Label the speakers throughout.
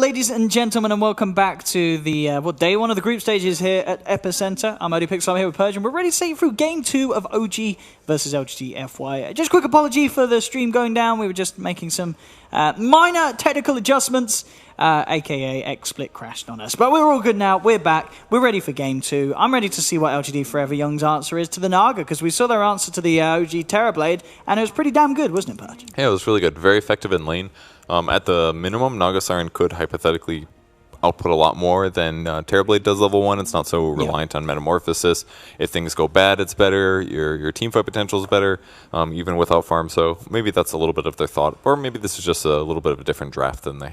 Speaker 1: ladies and gentlemen, and welcome back to the day one of the group stages here at EPICENTER. I'm EPICENTER, I'm here with Persian. We're ready to take you through Game 2 of OG versus LGD.FY. Just a quick apology for the stream going down. We were just making some minor technical adjustments, aka XSplit crashed on us. But we're all good now. We're back. We're ready for Game 2. I'm ready to see what LGD.Forever Young's answer is to the Naga, because we saw their answer to the OG Terrorblade, and it was pretty damn good, wasn't it, Persian?
Speaker 2: Yeah, it was really good. Very effective in lane. At the minimum, Naga Siren could hypothetically output a lot more than Terrorblade does level 1. It's not so reliant on Metamorphosis. If things go bad, it's better. Your team fight potential is better, even without farm. So maybe that's a little bit of their thought. Or maybe this is just a little bit of a different draft than they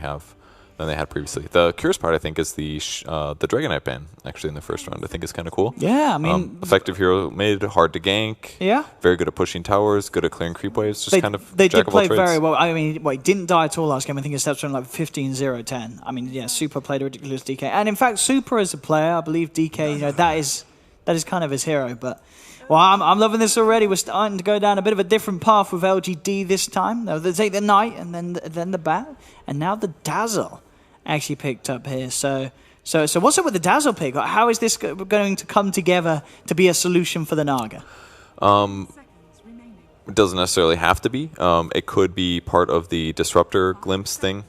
Speaker 2: had previously. The curious part, I think, is the Dragonite ban, actually, in the first round. I think is kind of cool.
Speaker 1: Yeah, I mean...
Speaker 2: effective hero mid, hard to gank.
Speaker 1: Yeah.
Speaker 2: Very good at pushing towers, good at clearing creep waves. Just kind of
Speaker 1: They did play
Speaker 2: trades.
Speaker 1: very well. I mean, he didn't die at all last game. I think his steps were like 15-0-10. I mean, yeah, Super played a ridiculous DK. And in fact, Super as a player, I believe DK, you know, that is kind of his hero. But... well, I'm loving this already. We're starting to go down a bit of a different path with LGD this time. They take the Knight and then the Bat. And now the Dazzle actually picked up here. So what's up with the Dazzle pick? How is this going to come together to be a solution for the Naga?
Speaker 2: It doesn't necessarily have to be. It could be part of the Disruptor Glimpse thing.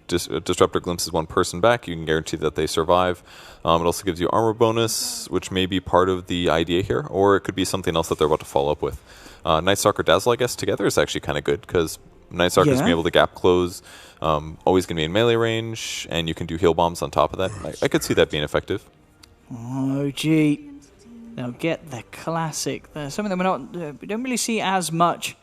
Speaker 2: Disruptor Glimpse is one person back. You can guarantee that they survive. It also gives you armor bonus, which may be part of the idea here, or it could be something else that they're about to follow up with. Night Stalker Dazzle, I guess, together is actually kind of good, because Night Stalker is going to be able to gap close, always going to be in melee range, and you can do heal bombs on top of that. I could see that being effective.
Speaker 1: Oh, gee. They'll get the classic. There's something that we don't really see as much,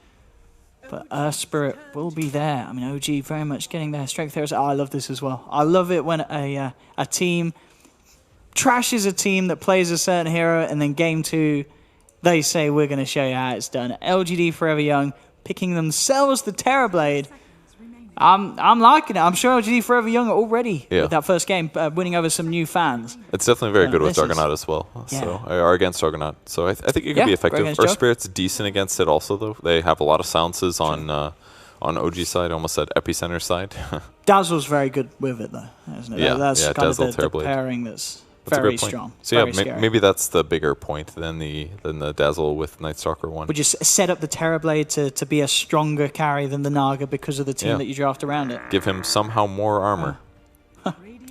Speaker 1: but Earth Spirit will be there. I mean, OG very much getting their strength there. Oh, I love this as well. I love it when a team trashes a team that plays a certain hero, and then game 2, they say, we're going to show you how it's done. LGD.Forever Young picking themselves the Terrorblade. I'm liking it. I'm sure LGD.Forever Young already with that first game, winning over some new fans.
Speaker 2: It's definitely very good with Juggernaut as well. So, or against Juggernaut. So I think it could be effective. Earth Spirit's decent against it also, though. They have a lot of silences on OG side, almost said Epicenter side.
Speaker 1: Dazzle's very good with it, though, isn't it?
Speaker 2: Yeah,
Speaker 1: that's kind
Speaker 2: Dazzle,
Speaker 1: of the pairing that's
Speaker 2: a
Speaker 1: very
Speaker 2: great point.
Speaker 1: strong.
Speaker 2: So yeah, maybe that's the bigger point than the Dazzle with Night Stalker one.
Speaker 1: Would you set up the Terrorblade to be a stronger carry than the Naga because of the team that you draft around it?
Speaker 2: Give him somehow more armor.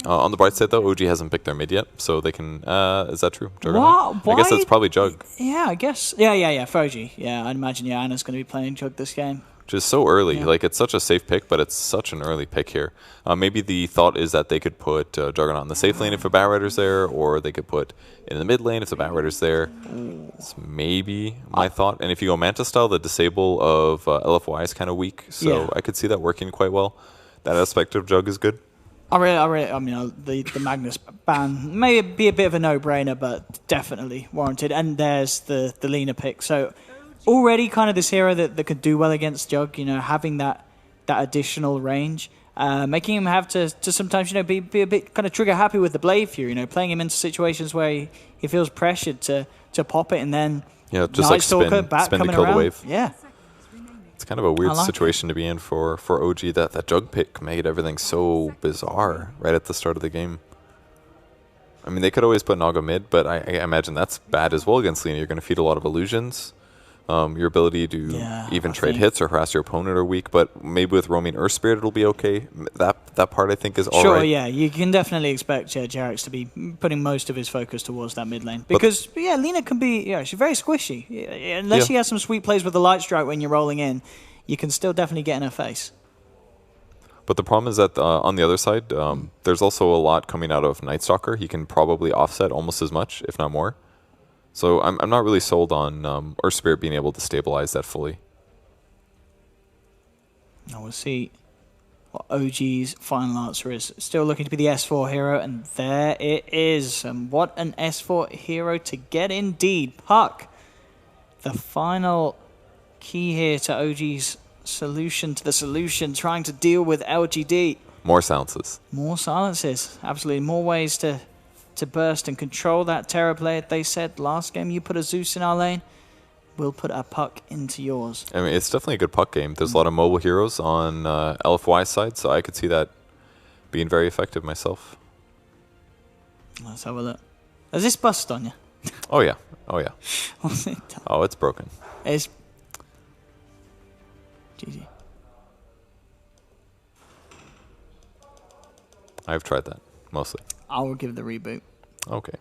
Speaker 2: On the bright side, though, OG hasn't picked their mid yet, so they can... is that true?
Speaker 1: What?
Speaker 2: I guess that's probably Jug.
Speaker 1: Yeah, I guess. Yeah, for OG. Yeah, I'd imagine Anna's going to be playing Jug this game.
Speaker 2: Which is so early. Like, it's such a safe pick, but it's such an early pick here. Maybe the thought is that they could put Juggernaut in the safe lane if a Bat Rider's there, or they could put in the mid lane if the Bat Rider's there. It's maybe my thought. And if you go Manta style, the disable of LFY is kind of weak, so I could see that working quite well. That aspect of Jug is good. I
Speaker 1: mean, the Magnus ban may be a bit of a no-brainer, but definitely warranted. And there's the Lina pick. So already kind of this hero that could do well against Jug, you know, having that additional range, making him have to sometimes, you know, be a bit kind of trigger happy with the Blade Fury, you know, playing him into situations where he feels pressured to pop it, and then
Speaker 2: just
Speaker 1: Night
Speaker 2: like
Speaker 1: Stalker back
Speaker 2: spin to
Speaker 1: coming
Speaker 2: kill
Speaker 1: around.
Speaker 2: The wave.
Speaker 1: Yeah.
Speaker 2: It's kind of a weird situation to be in for OG. That Jug pick made everything so bizarre right at the start of the game. I mean, they could always put Naga mid, but I imagine that's bad as well against Lina. You're going to feed a lot of illusions. Your ability to even trade hits or harass your opponent are weak, but maybe with roaming Earth Spirit it'll be okay. That part I think is all right.
Speaker 1: Sure, yeah, you can definitely expect Jarex to be putting most of his focus towards that mid lane. Because, Lina can be, she's very squishy. Unless she has some sweet plays with the Light Strike when you're rolling in, you can still definitely get in her face.
Speaker 2: But the problem is that on the other side, there's also a lot coming out of Night Stalker. He can probably offset almost as much, if not more. So I'm not really sold on Earth Spirit being able to stabilize that fully.
Speaker 1: Now we'll see what OG's final answer is. Still looking to be the S4 hero, and there it is. And what an S4 hero to get indeed. Puck, the final key here to OG's solution to the solution, trying to deal with LGD.
Speaker 2: More silences.
Speaker 1: More silences. Absolutely. More ways to burst and control that Terrorblade. They said last game you put a Zeus in our lane, we'll put a Puck into yours.
Speaker 2: I mean, it's definitely a good Puck game. There's a lot of mobile heroes on LFY side, so I could see that being very effective myself.
Speaker 1: Let's have a look. Has this bust on you?
Speaker 2: Oh yeah. Oh yeah.
Speaker 1: What's it done?
Speaker 2: Oh, it's broken.
Speaker 1: It's... GG.
Speaker 2: I've tried that, mostly.
Speaker 1: I will give the reboot.
Speaker 2: Okay.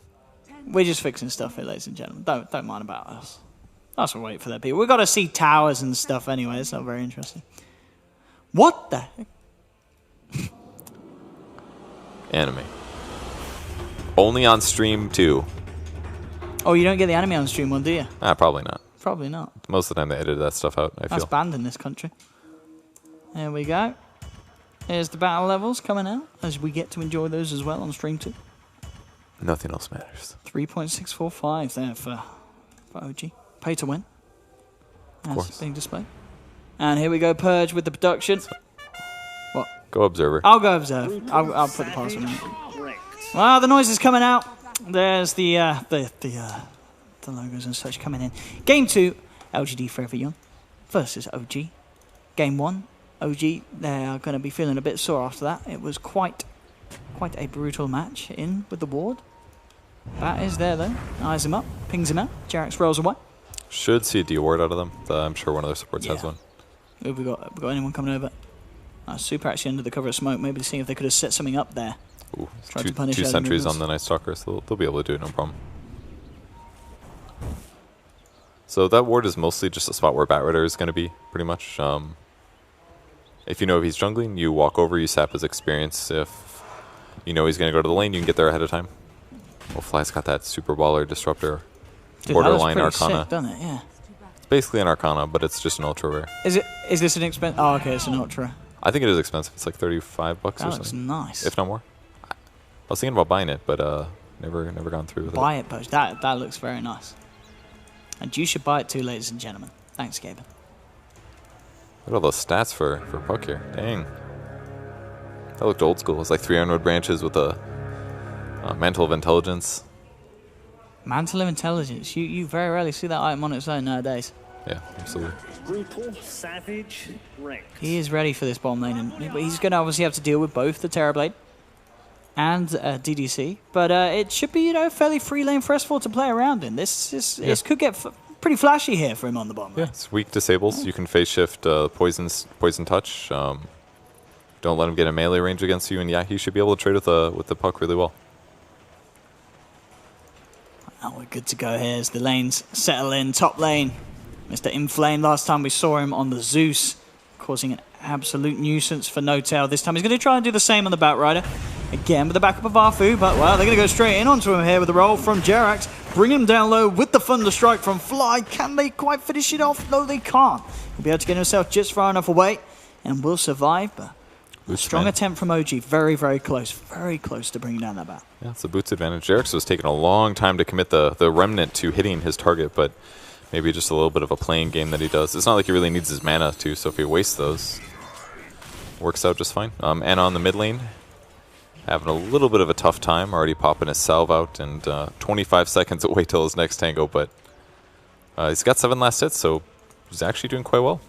Speaker 1: We're just fixing stuff here, ladies and gentlemen. Don't mind about us. That's what we wait for that people. We've got to see towers and stuff anyway. It's not very interesting. What the heck?
Speaker 2: Anime. Only on stream 2.
Speaker 1: Oh, you don't get the anime on stream one, do you?
Speaker 2: Probably not.
Speaker 1: Probably not.
Speaker 2: Most of the time they edited that stuff out, I
Speaker 1: That's
Speaker 2: feel.
Speaker 1: banned in this country. There we go. Here's the battle levels coming out as we get to enjoy those as well on stream 2.
Speaker 2: Nothing else matters.
Speaker 1: 3.645 there for OG. Pay to win.
Speaker 2: Of course.
Speaker 1: Being displayed. And here we go, Purge with the production. What?
Speaker 2: Go Observer.
Speaker 1: I'll go observe. I'll put the password in. Well, the noise is coming out. There's the logos and such coming in. Game 2, LGD.Forever Young versus OG. Game 1, OG, they are going to be feeling a bit sore after that. It was quite a brutal match in with the ward. Bat is there though. Eyes him up, pings him out. Jerax rolls away.
Speaker 2: Should see a D ward out of them. I'm sure one of their supports has one.
Speaker 1: Have we got anyone coming over? Super actually under the cover of smoke, maybe to see if they could have set something up there.
Speaker 2: Ooh,
Speaker 1: Tried to punish
Speaker 2: two
Speaker 1: early
Speaker 2: sentries
Speaker 1: movers.
Speaker 2: on the Night Stalker, so they'll be able to do it, no problem. So that ward is mostly just a spot where Batrider is going to be, pretty much. If you know if he's jungling, you walk over, you sap his experience. If you know he's going to go to the lane, you can get there ahead of time. Well, Fly's got that super baller disruptor.
Speaker 1: Dude,
Speaker 2: Borderline
Speaker 1: that was pretty
Speaker 2: Arcana.
Speaker 1: sick, doesn't it? Yeah.
Speaker 2: It's basically an Arcana, but it's just an ultra rare.
Speaker 1: Is this an expensive? Oh, okay, it's an ultra.
Speaker 2: I think it is expensive. It's like $35
Speaker 1: That
Speaker 2: or
Speaker 1: looks
Speaker 2: something,
Speaker 1: nice.
Speaker 2: if not more. I was thinking about buying it, but never gone through with
Speaker 1: Buy it, Purge. That looks very nice. And you should buy it too, ladies and gentlemen. Thanks, Gaben.
Speaker 2: Look at all those stats for Puck here. Dang. That looked old school. It's like 3 Ironwood branches with a Mantle of Intelligence.
Speaker 1: Mantle of Intelligence. You very rarely see that item on its own nowadays.
Speaker 2: Yeah, absolutely.
Speaker 3: Brutal, savage, wrecked.
Speaker 1: He is ready for this bottom lane, and he's going to obviously have to deal with both the Terrorblade and DDC. But it should be, fairly free lane for S4 to play around in. This could get pretty flashy here for him on the bottom lane.
Speaker 2: Yeah, it's weak disables. You can phase shift poison touch. Don't let him get a melee range against you, and yeah, he should be able to trade with the Puck really well.
Speaker 1: Oh, we're good to go here as the lanes settle in. Top lane, Mr. Inflame. Last time we saw him on the Zeus, causing an absolute nuisance for No Tail. This time he's going to try and do the same on the Batrider. Again with the backup of Arfu, but well, they're going to go straight in onto him here with a roll from Jerax. Bring him down low with the Thunder Strike from Fly. Can they quite finish it off? No, they can't. He'll be able to get himself just far enough away and will survive, but a strong attempt from OG. Very, very close to bringing down that bat.
Speaker 2: Yeah, it's a boots advantage. Jerax was taking a long time to commit the Remnant to hitting his target, but maybe just a little bit of a playing game that he does. It's not like he really needs his mana too, so if he wastes those, works out just fine. And on the mid lane, having a little bit of a tough time, already popping his salve out, and 25 seconds away till his next tango, but he's got 7 last hits, so he's actually doing quite well.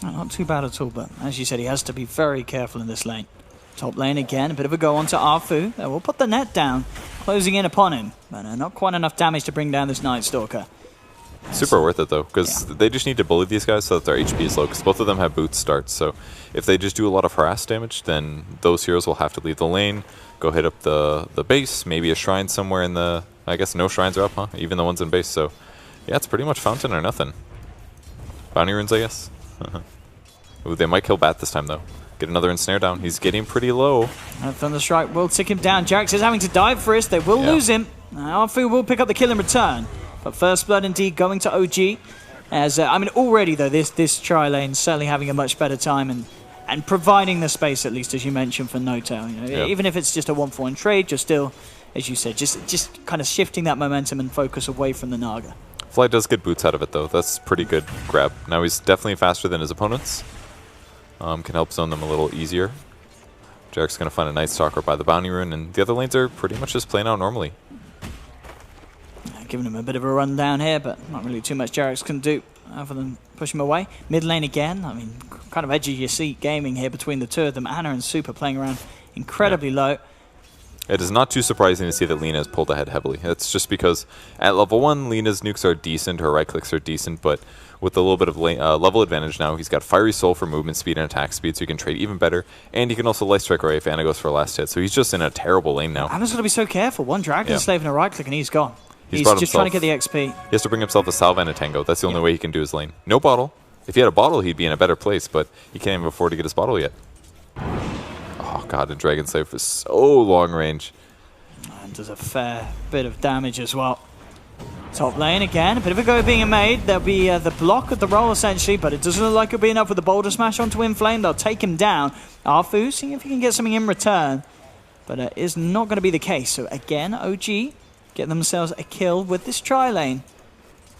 Speaker 1: Not too bad at all, but as you said, he has to be very careful in this lane. Top lane again, a bit of a go on to Arfu. They will put the net down, closing in upon him, but not quite enough damage to bring down this Night Stalker.
Speaker 2: Super worth it though, because they just need to bully these guys so that their HP is low, because both of them have boots starts, so if they just do a lot of harass damage, then those heroes will have to leave the lane, go hit up the base, maybe a shrine somewhere in the... I guess no shrines are up, huh? Even the ones in base, so yeah, it's pretty much Fountain or nothing. Bounty runes, I guess. Ooh, they might kill Bat this time though. Get another ensnare down. He's getting pretty low.
Speaker 1: Thunder Strike will tick him down. Jerax is having to dive for it. They will lose him. Arfu will pick up the kill in return. But first blood indeed going to OG. As I mean, already though, this tri lane certainly having a much better time and providing the space, at least as you mentioned, for No Tail. Even if it's just a 1-for-1 trade, you're still, as you said, just kind of shifting that momentum and focus away from the Naga.
Speaker 2: Fly does get boots out of it though. That's pretty good grab. Now he's definitely faster than his opponents. Can help zone them a little easier. Jerax's going to find a Night Stalker by the Bounty Rune, and the other lanes are pretty much just playing out normally.
Speaker 1: Giving him a bit of a run down here, but not really too much Jerax can do. other than push him away. Mid lane again. I mean, kind of edge of your seat gaming here between the two of them. Ana and Super playing around incredibly low.
Speaker 2: It is not too surprising to see that Lina has pulled ahead heavily. It's just because at level 1, Lina's nukes are decent, her right clicks are decent, but with a little bit of level advantage now, he's got Fiery Soul for movement speed and attack speed, so he can trade even better, and he can also Light Strike Ray if Ana goes for a last hit, so he's just in a terrible lane now.
Speaker 1: Ana's got to be so careful. One Dragon Slave and a right click and he's gone. He's just trying to get the XP.
Speaker 2: He has to bring himself a Salve and a Tango. That's the only way he can do his lane. No bottle. If he had a bottle, he'd be in a better place, but he can't even afford to get his bottle yet. Oh god, the Dragon Slave is so long range.
Speaker 1: And does a fair bit of damage as well. Top lane again, a bit of a go being made. There'll be the block of the roll essentially, but it doesn't look like it'll be enough with the Boulder Smash onto Inflame. They'll take him down. Arfu, seeing if he can get something in return, but it is not going to be the case. So again, OG get themselves a kill with this tri-lane.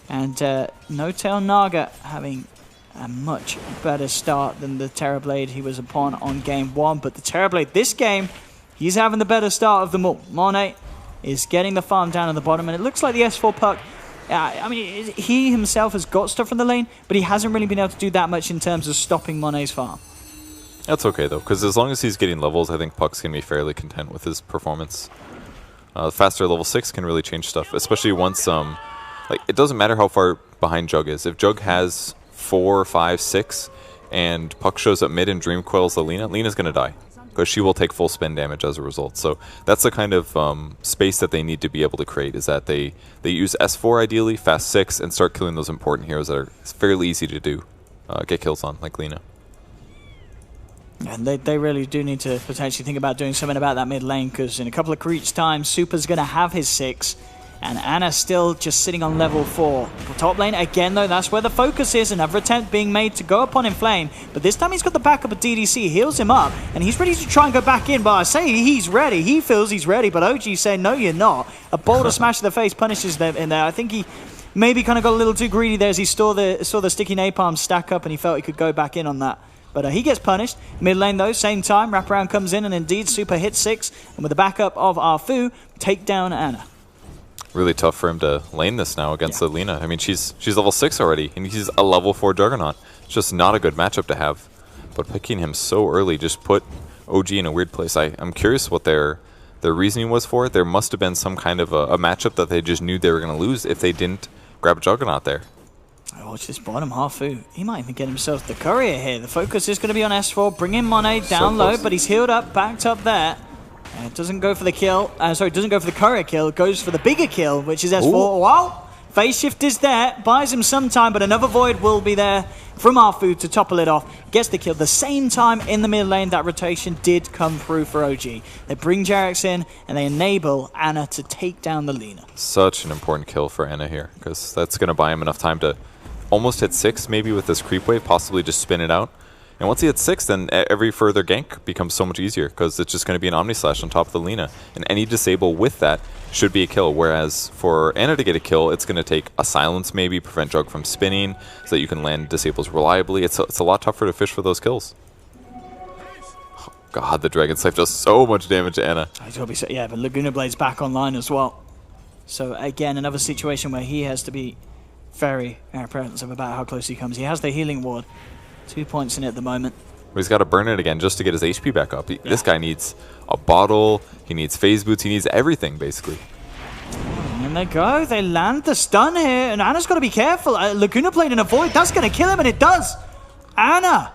Speaker 1: And No Tail Naga having a much better start than the Terrorblade he was upon on game 1. But the Terrorblade this game, he's having the better start of them all. Monet is getting the farm down at the bottom, and it looks like the S4 puck, I mean, he himself has got stuff from the lane, but he hasn't really been able to do that much in terms of stopping Monet's farm.
Speaker 2: That's okay, though, because as long as he's getting levels, I think Puck's going to be fairly content with his performance. Faster level 6 can really change stuff, especially once, like, it doesn't matter how far behind Jug is. If Jug has 4, 5, 6, and Puck shows up mid and Dream Coils the Lina, Lina's going to die, because she will take full spin damage as a result. So that's the kind of space that they need to be able to create, is that they use S4 ideally, fast 6, and start killing those important heroes that are fairly easy to do, get kills on, like Lina.
Speaker 1: And they really do need to potentially think about doing something about that mid lane, because in a couple of creeps time, Super's going to have his 6, and Ana's still just sitting on level 4. Top lane, again though, that's where the focus is. Another attempt being made to go upon Inflame, but this time he's got the backup of DDC, heals him up, and he's ready to try and go back in. But I say he's ready, he feels he's ready, but OG saying, no you're not. A Boulder Smash to the face punishes them in there. I think he maybe kind of got a little too greedy there as he saw the sticky napalm stack up, and he felt he could go back in on that. But he gets punished. Mid lane though, same time, wraparound comes in, and indeed Super hits 6, and with the backup of Arfu, take down Ana.
Speaker 2: Really tough for him to lane this now against the Lina. I mean, she's level 6 already, and he's a level 4 Juggernaut. It's just not a good matchup to have. But picking him so early just put OG in a weird place. I'm curious what their reasoning was for it. There must have been some kind of a matchup that they just knew they were going to lose if they didn't grab a Juggernaut there.
Speaker 1: Watch this bottom Arfu. He might even get himself the courier here. The focus is going to be on S4, bringing Monet down low, but he's healed up, backed up there. Doesn't go for the kill. Sorry, doesn't go for the courier kill. Goes for the bigger kill, which is S4. Ooh. Wow! Phase shift is there. Buys him some time, but another void will be there from Arfu to topple it off. Gets the kill. The same time in the mid lane, that rotation did come through for OG. They bring Jarex in, and they enable Ana to take down the Lina.
Speaker 2: Such an important kill for Ana here, because that's going to buy him enough time to almost hit 6, maybe with this creep wave, possibly just spin it out. And once he hits 6, then every further gank becomes so much easier, because it's just going to be an Omni Slash on top of the Lina. And any disable with that should be a kill, whereas for Ana to get a kill, it's going to take a silence maybe, prevent Jug from spinning, so that you can land disables reliably. It's a lot tougher to fish for those kills. Oh, God, the Dragon Slave does so much damage to Ana.
Speaker 1: Yeah, but Laguna Blade's back online as well. So again, another situation where he has to be very apprehensive about how close he comes. He has the healing ward. 2 points in it at the moment.
Speaker 2: Well, he's got to burn it again just to get his HP back up. This guy needs a bottle, he needs phase boots, he needs everything, basically.
Speaker 1: And they go. They land the stun here, and Ana's got to be careful. Laguna Blade in a void. That's going to kill him, and it does. Ana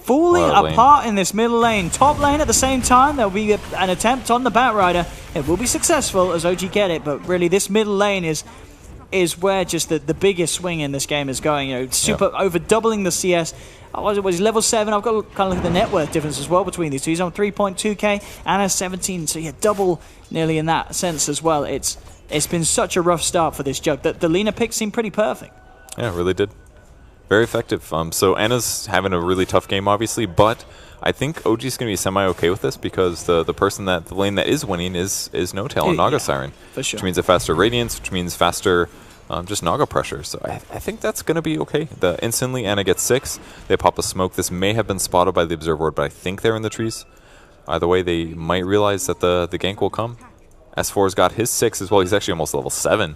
Speaker 1: falling apart in this middle lane. Top lane at the same time. There'll be an attempt on the Batrider. It will be successful as OG get it, but really this middle lane is where just the biggest swing in this game is going. You know, Super over doubling the CS. He's level 7. I've got to kind of look at the net worth difference as well between these two. He's on 3.2k and 17, so yeah, double nearly in that sense as well. It's been such a rough start for this Jug. The Lina pick seemed pretty perfect. Yeah,
Speaker 2: it really did. Very effective. So Ana's having a really tough game, obviously, but I think OG's going to be semi-okay with this, because the lane that is winning is No Tail and Naga Siren.
Speaker 1: For sure.
Speaker 2: Which means a faster Radiance, which means faster just Naga pressure. So I think that's going to be okay. Instantly, Ana gets 6. They pop a smoke. This may have been spotted by the Observer Ward, but I think they're in the trees. Either way, they might realize that the gank will come. S4's got his 6 as well. He's actually almost level 7.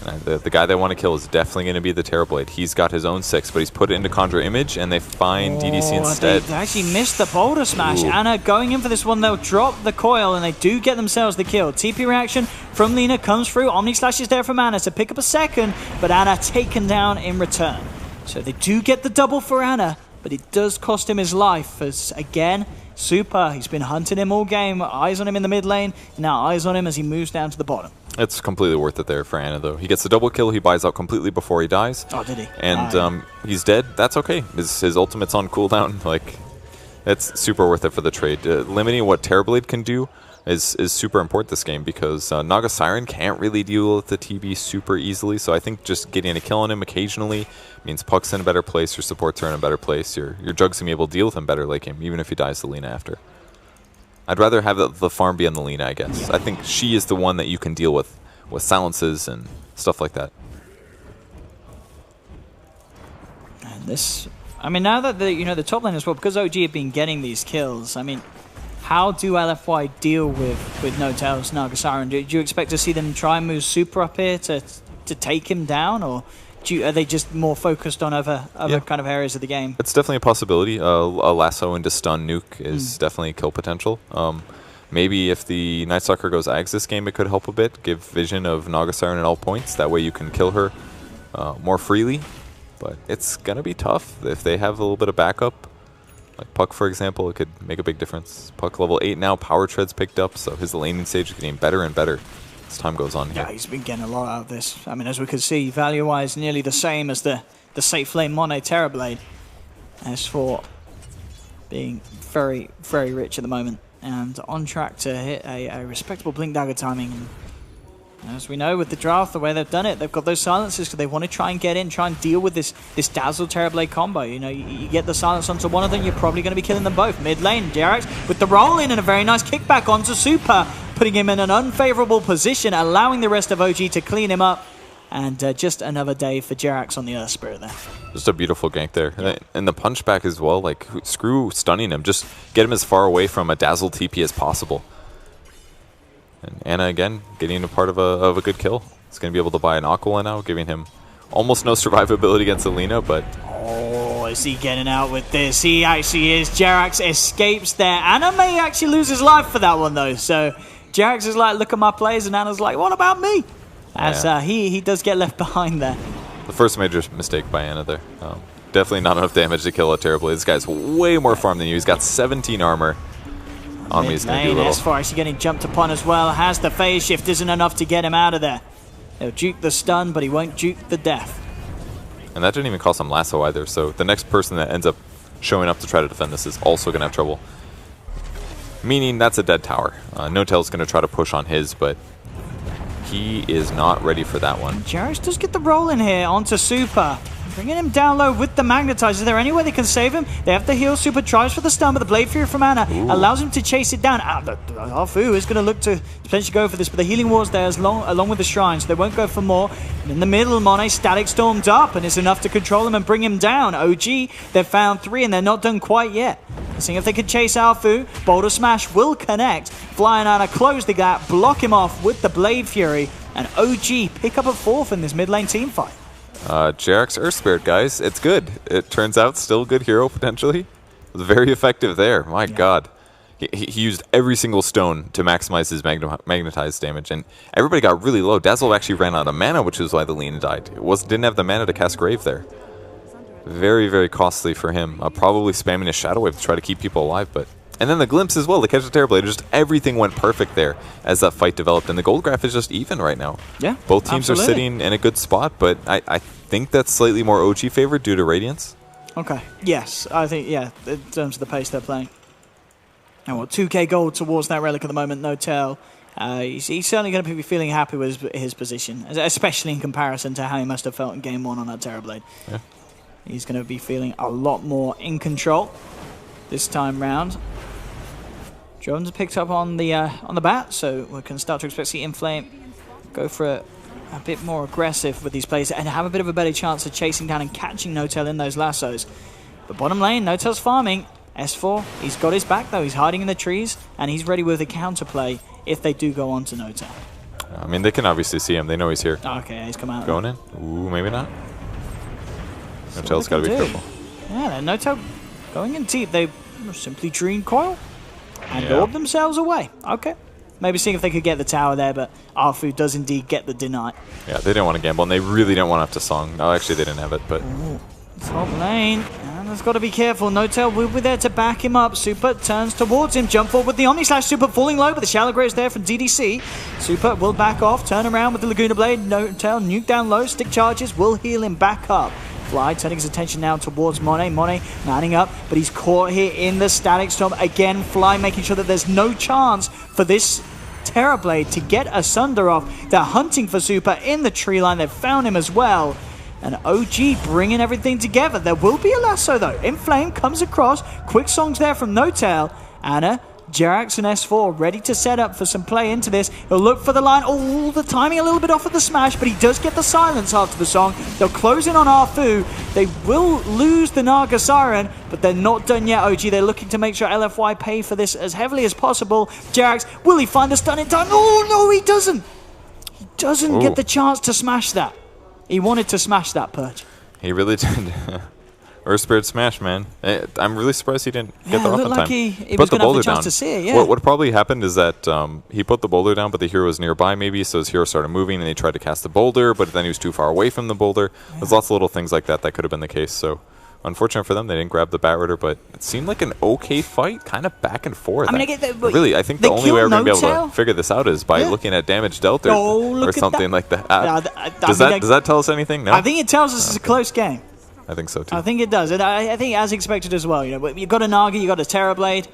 Speaker 2: And the guy they want to kill is definitely going to be the Terrorblade. He's got his own 6, but he's put it into Conjure Image, and they find DDC instead.
Speaker 1: They actually missed the Boulder Smash.
Speaker 2: Ooh.
Speaker 1: Ana going in for this one. They'll drop the coil, and they do get themselves the kill. TP reaction from Lina comes through. Omni Slash is there from Ana to pick up a second, but Ana taken down in return. So they do get the double for Ana, but it does cost him his life, as again, Super, he's been hunting him all game. Eyes on him in the mid lane, now eyes on him as he moves down to the bottom.
Speaker 2: It's completely worth it there for Ana, though. He gets the double kill, he buys out completely before he dies.
Speaker 1: Oh, did he?
Speaker 2: And he's dead. That's okay. His ultimate's on cooldown. Like, it's super worth it for the trade. Limiting what Terrorblade can do is super important this game, because Naga Siren can't really deal with the TB super easily, so I think just getting a kill on him occasionally means Puck's in a better place, your supports are in a better place, your Jug's going to be able to deal with him better late game, even if he dies to Lina after. I'd rather have the farm be on the Lina, I guess. I think she is the one that you can deal with silences and stuff like that.
Speaker 1: And this, I mean, now that the top lane as well, because OG have been getting these kills, I mean, how do LFY deal with No-Tails, Naga Siren? Do you expect to see them try and move Super up here to take him down, or are they just more focused on other kind of areas of the game?
Speaker 2: It's definitely a possibility. A lasso into stun nuke is definitely kill potential. Maybe if the Night Stalker goes Ags this game, it could help a bit. Give vision of Naga Siren at all points. That way you can kill her more freely. But it's going to be tough if they have a little bit of backup. Like Puck, for example, it could make a big difference. Puck level 8 now, Power Tread's picked up, so his laning stage is getting better and better as time goes on here.
Speaker 1: Yeah, he's been getting a lot out of this. I mean, as we could see, value-wise, nearly the same as the safe lane Mono Terrorblade. S4 being very, very rich at the moment, and on track to hit a respectable Blink Dagger timing. And as we know with the draft, the way they've done it, they've got those silences because they want to try and get in, try and deal with this Dazzle Terrorblade combo. You know, you get the silence onto one of them, you're probably going to be killing them both. Mid lane, JRX with the roll in and a very nice kickback onto Super, putting him in an unfavorable position, allowing the rest of OG to clean him up. And just another day for JRX on the Earth Spirit there. Just
Speaker 2: a beautiful gank there. Yeah. And the punchback as well, like, screw stunning him. Just get him as far away from a Dazzle TP as possible. And Ana, again, getting a part of a good kill. He's going to be able to buy an Aquila now, giving him almost no survivability against Alina, but...
Speaker 1: Oh, is he getting out with this? He actually is. JRX escapes there. Ana may actually lose his life for that one, though. So JRX is like, look at my plays, and Ana's like, what about me? As he does get left behind there.
Speaker 2: The first major mistake by Ana there. Definitely not enough damage to kill a Terrorblade. This guy's way more farm than you. He's got 17 armor. On me, he's going to do little.
Speaker 1: S4 actually getting jumped upon as well. Has the phase shift, isn't enough to get him out of there. He'll juke the stun, but he won't juke the death.
Speaker 2: And that didn't even cost him lasso either, so the next person that ends up showing up to try to defend this is also going to have trouble. Meaning that's a dead tower. No-Tail's going to try to push on his, but he is not ready for that one.
Speaker 1: JRX does get the roll in here onto Super. Bringing him down low with the Magnetize. Is there any way they can save him? They have to heal. Super tries for the stun, but the Blade Fury from Ana allows him to chase it down. Arfu is going to look to potentially go for this, but the Healing Ward's there along with the Shrine, so they won't go for more. And in the middle, Monet Static Stormed up, and it's enough to control him and bring him down. OG, they've found 3, and they're not done quite yet. Seeing if they can chase Arfu. Boulder Smash will connect. Flying Ana close the gap, block him off with the Blade Fury, and OG pick up a 4th in this mid lane team fight.
Speaker 2: JRX Earth Spirit, guys, it's good. It turns out still good hero, potentially. It was very effective there. My God. He used every single stone to maximize his magnetized damage, and everybody got really low. Dazzle actually ran out of mana, which is why the Lina died. Didn't have the mana to cast Grave there. Very, very costly for him. Probably spamming his Shadow Wave to try to keep people alive, but... And then the glimpse as well, the catch the Terrorblade, just everything went perfect there as that fight developed, and the gold graph is just even right now. Yeah, both teams are sitting in a good spot, but I think that's slightly more OG favored due to Radiance.
Speaker 1: Okay, yes, I think, yeah, in terms of the pace they're playing. And well, 2k gold towards that relic at the moment, No-Tail. He's certainly going to be feeling happy with his position, especially in comparison to how he must have felt in Game 1 on that Terrorblade. Yeah. He's going to be feeling a lot more in control this time round. Jones picked up on the bat, so we can start to expect to see Inflame go for a bit more aggressive with these plays and have a bit of a better chance of chasing down and catching No-Tail in those lassos. But bottom lane, No-Tail's farming. S4, he's got his back though, he's hiding in the trees, and he's ready with a counterplay if they do go on to No-Tail.
Speaker 2: I mean, they can obviously see him. They know he's here.
Speaker 1: Okay, he's come out.
Speaker 2: Going in? Ooh, maybe not.
Speaker 1: So
Speaker 2: No-Tail's got to be careful.
Speaker 1: Yeah, No-Tail going in deep. They simply Dream Coil and
Speaker 2: Yeah.
Speaker 1: orb themselves away. Okay. Maybe seeing if they could get the tower there, but Arfu does indeed get the deny.
Speaker 2: Yeah, they didn't want to gamble, and they really didn't want to have to song. No, actually, they didn't have it, but...
Speaker 1: Ooh, top lane. And they've got to be careful. No-Tail will be there to back him up. Super turns towards him. Jump forward with the Omni Slash. Super falling low, but the Shallow Graves there from DDC. Super will back off. Turn around with the Laguna Blade. No-Tail nuke down low. Stick charges will heal him back up. Fly turning his attention now towards Monet. Monet manning up, but he's caught here in the Static Storm. Again, Fly making sure that there's no chance for this Terrorblade to get Asunder off. They're hunting for Super in the tree line. They've found him as well. And OG bringing everything together. There will be a lasso though. Inflame comes across. Quick songs there from No-Tail. Anna, Jerax and S4 ready to set up for some play into this. He'll look for the line. Oh, the timing a little bit off of the smash, but he does get the silence after the song. They'll close in on Arfu. They will lose the Naga Siren, but they're not done yet, OG. They're looking to make sure LFY pay for this as heavily as possible. Jerax, will he find the stun in time? Oh, no, he doesn't. He doesn't get the chance to smash that. He wanted to smash that, Purge.
Speaker 2: He really did. Earth Spirit Smash, man. I'm really surprised he didn't get the off in
Speaker 1: like
Speaker 2: time.
Speaker 1: He was going to have the chance to see it, yeah.
Speaker 2: What probably happened is that he put the boulder down, but the hero was nearby maybe, so his hero started moving, and he tried to cast the boulder, but then he was too far away from the boulder. Yeah. There's lots of little things like that that could have been the case, so unfortunate for them, they didn't grab the Batrider, but it seemed like an okay fight, kind of back and forth.
Speaker 1: I mean,
Speaker 2: really, I think the only way we're going to be able to figure this out is by looking at damage dealt or something like that. Does that tell us anything? No?
Speaker 1: I think it tells us it's a close game.
Speaker 2: I think so too.
Speaker 1: I think it does, and I think as expected as well. You know, you've got a Naga, you've got a Terrorblade.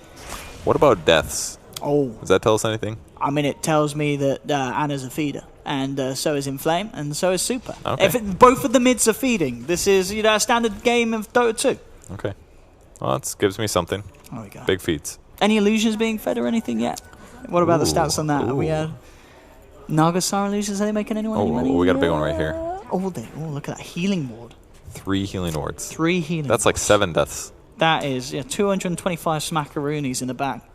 Speaker 2: What about deaths?
Speaker 1: Oh,
Speaker 2: does that tell us anything?
Speaker 1: I mean, it tells me that Anna's a feeder, and so is Inflame, and so is Super. Okay. Both of the mids are feeding. This is a standard game of Dota 2.
Speaker 2: Okay, well, that gives me something.
Speaker 1: There we go.
Speaker 2: Big feeds.
Speaker 1: Any illusions being fed or anything yet? What about the stats on that? Are we had Naga Siren illusions? Are they making anyone any money?
Speaker 2: We got a big one right here.
Speaker 1: Look at that healing ward.
Speaker 2: 3 healing wards.
Speaker 1: 3 healing.
Speaker 2: That's like 7 deaths.
Speaker 1: That is 225 smackaroonies in the back.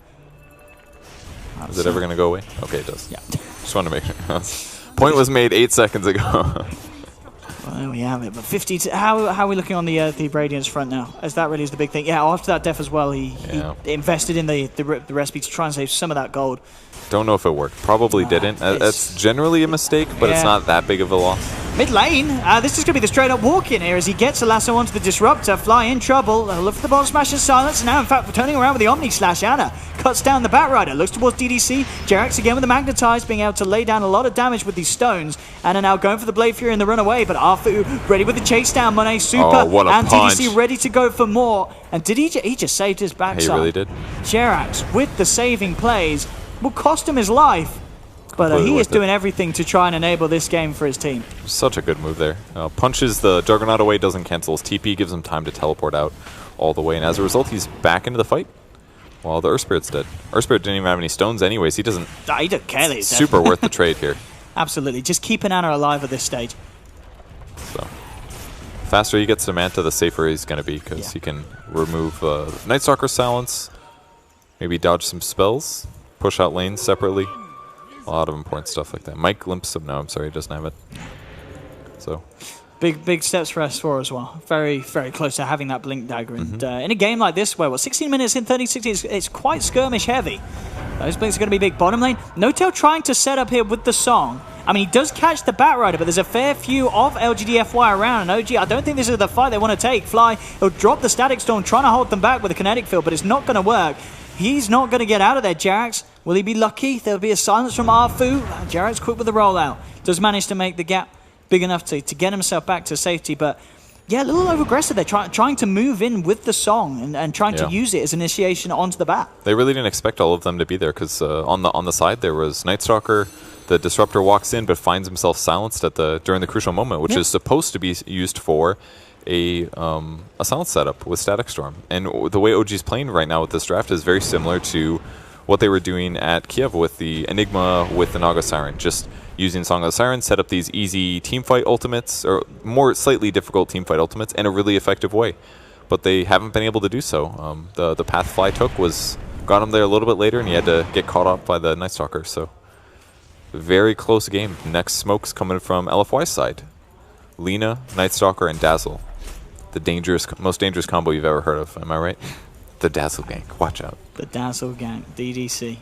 Speaker 2: Is it ever going to go away? Okay, it does.
Speaker 1: Yeah.
Speaker 2: Just wanted to make sure. Point was made 8 seconds ago.
Speaker 1: Well, there we have it. But 50. How are we looking on the Radiance front now? As that really is the big thing. Yeah, after that death as well, he invested in the recipe to try and save some of that gold.
Speaker 2: Don't know if it worked. Probably didn't. That's generally a mistake, but it's not that big of a loss.
Speaker 1: Mid lane, this is going to be the straight up walk in here as he gets a lasso onto the Disruptor. Fly in trouble. Look for the bottom smash and silence. And now, in fact, we're turning around with the Omni Slash. Anna cuts down the Batrider. Looks towards DDC. Jerax again with the Magnetize, being able to lay down a lot of damage with these stones. Anna now going for the Blade Fury and the runaway, but Arfu ready with the chase down. Monet Super and
Speaker 2: punch.
Speaker 1: DDC ready to go for more. And did he just saved his backside?
Speaker 2: He really did.
Speaker 1: Jerax with the saving plays will cost him his life. But he is doing everything to try and enable this game for his team.
Speaker 2: Such a good move there. Punches the Juggernaut away, doesn't cancel his TP, gives him time to teleport out all the way. And as a result, he's back into the fight. While the Earth Spirit's dead. Earth Spirit didn't even have any stones anyways. He doesn't care. It's super worth the trade here.
Speaker 1: Absolutely. Just keeping Anna alive at this stage.
Speaker 2: So, faster he gets to Manta, the safer he's going to be, because he can remove Night Stalker Silence, maybe dodge some spells, push out lanes separately. A lot of important stuff like that. Mike glimpse him. No, I'm sorry, he doesn't have it. So
Speaker 1: big steps for S4 as well. Very, very close to having that Blink Dagger. And in a game like this, where 16 minutes in 36, it's quite skirmish heavy. Those blinks are going to be big. Bottom lane, No-Tail trying to set up here with the song. I mean, he does catch the Batrider, but there's a fair few of LGD.Forever around. And OG, I don't think this is the fight they want to take. Fly, he'll drop the Static Storm, trying to hold them back with a kinetic field, but it's not going to work. He's not going to get out of there, Jerax. Will he be lucky? There'll be a silence from Arfu. Jerax quick with the rollout. Does manage to make the gap big enough to get himself back to safety. But, yeah, a little over-aggressive there, trying to move in with the song and trying to use it as initiation onto the bat.
Speaker 2: They really didn't expect all of them to be there because on the side there was Night Stalker. The Disruptor walks in but finds himself silenced during the crucial moment, which is supposed to be used for a silence setup with Static Storm. And the way OG's playing right now with this draft is very similar to what they were doing at Kiev with the Enigma with the Naga Siren. Just using Song of the Siren, set up these easy teamfight ultimates, or more slightly difficult teamfight ultimates, in a really effective way. But they haven't been able to do so. The path Fly took got him there a little bit later, and he had to get caught up by the Night Stalker. So Very close game. Next smoke's coming from LFY side. Lina, Night Stalker, and Dazzle. The most dangerous combo you've ever heard of. Am I right? The Dazzle gang. Watch out.
Speaker 1: The Dazzle gang, DDC.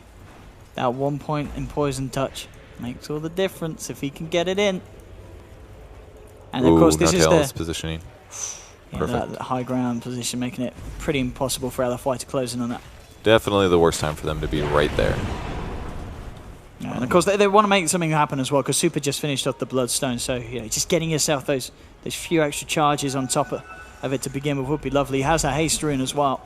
Speaker 1: That 1 point in Poison Touch makes all the difference if he can get it in. And of course, this is the
Speaker 2: positioning.
Speaker 1: Yeah, that high ground position, making it pretty impossible for LFY to close in on that.
Speaker 2: Definitely the worst time for them to be right there.
Speaker 1: Yeah, and of course, they want to make something happen as well, because Super just finished off the Bloodstone, so just getting yourself those few extra charges on top of it to begin with would be lovely. He has a haste rune as well.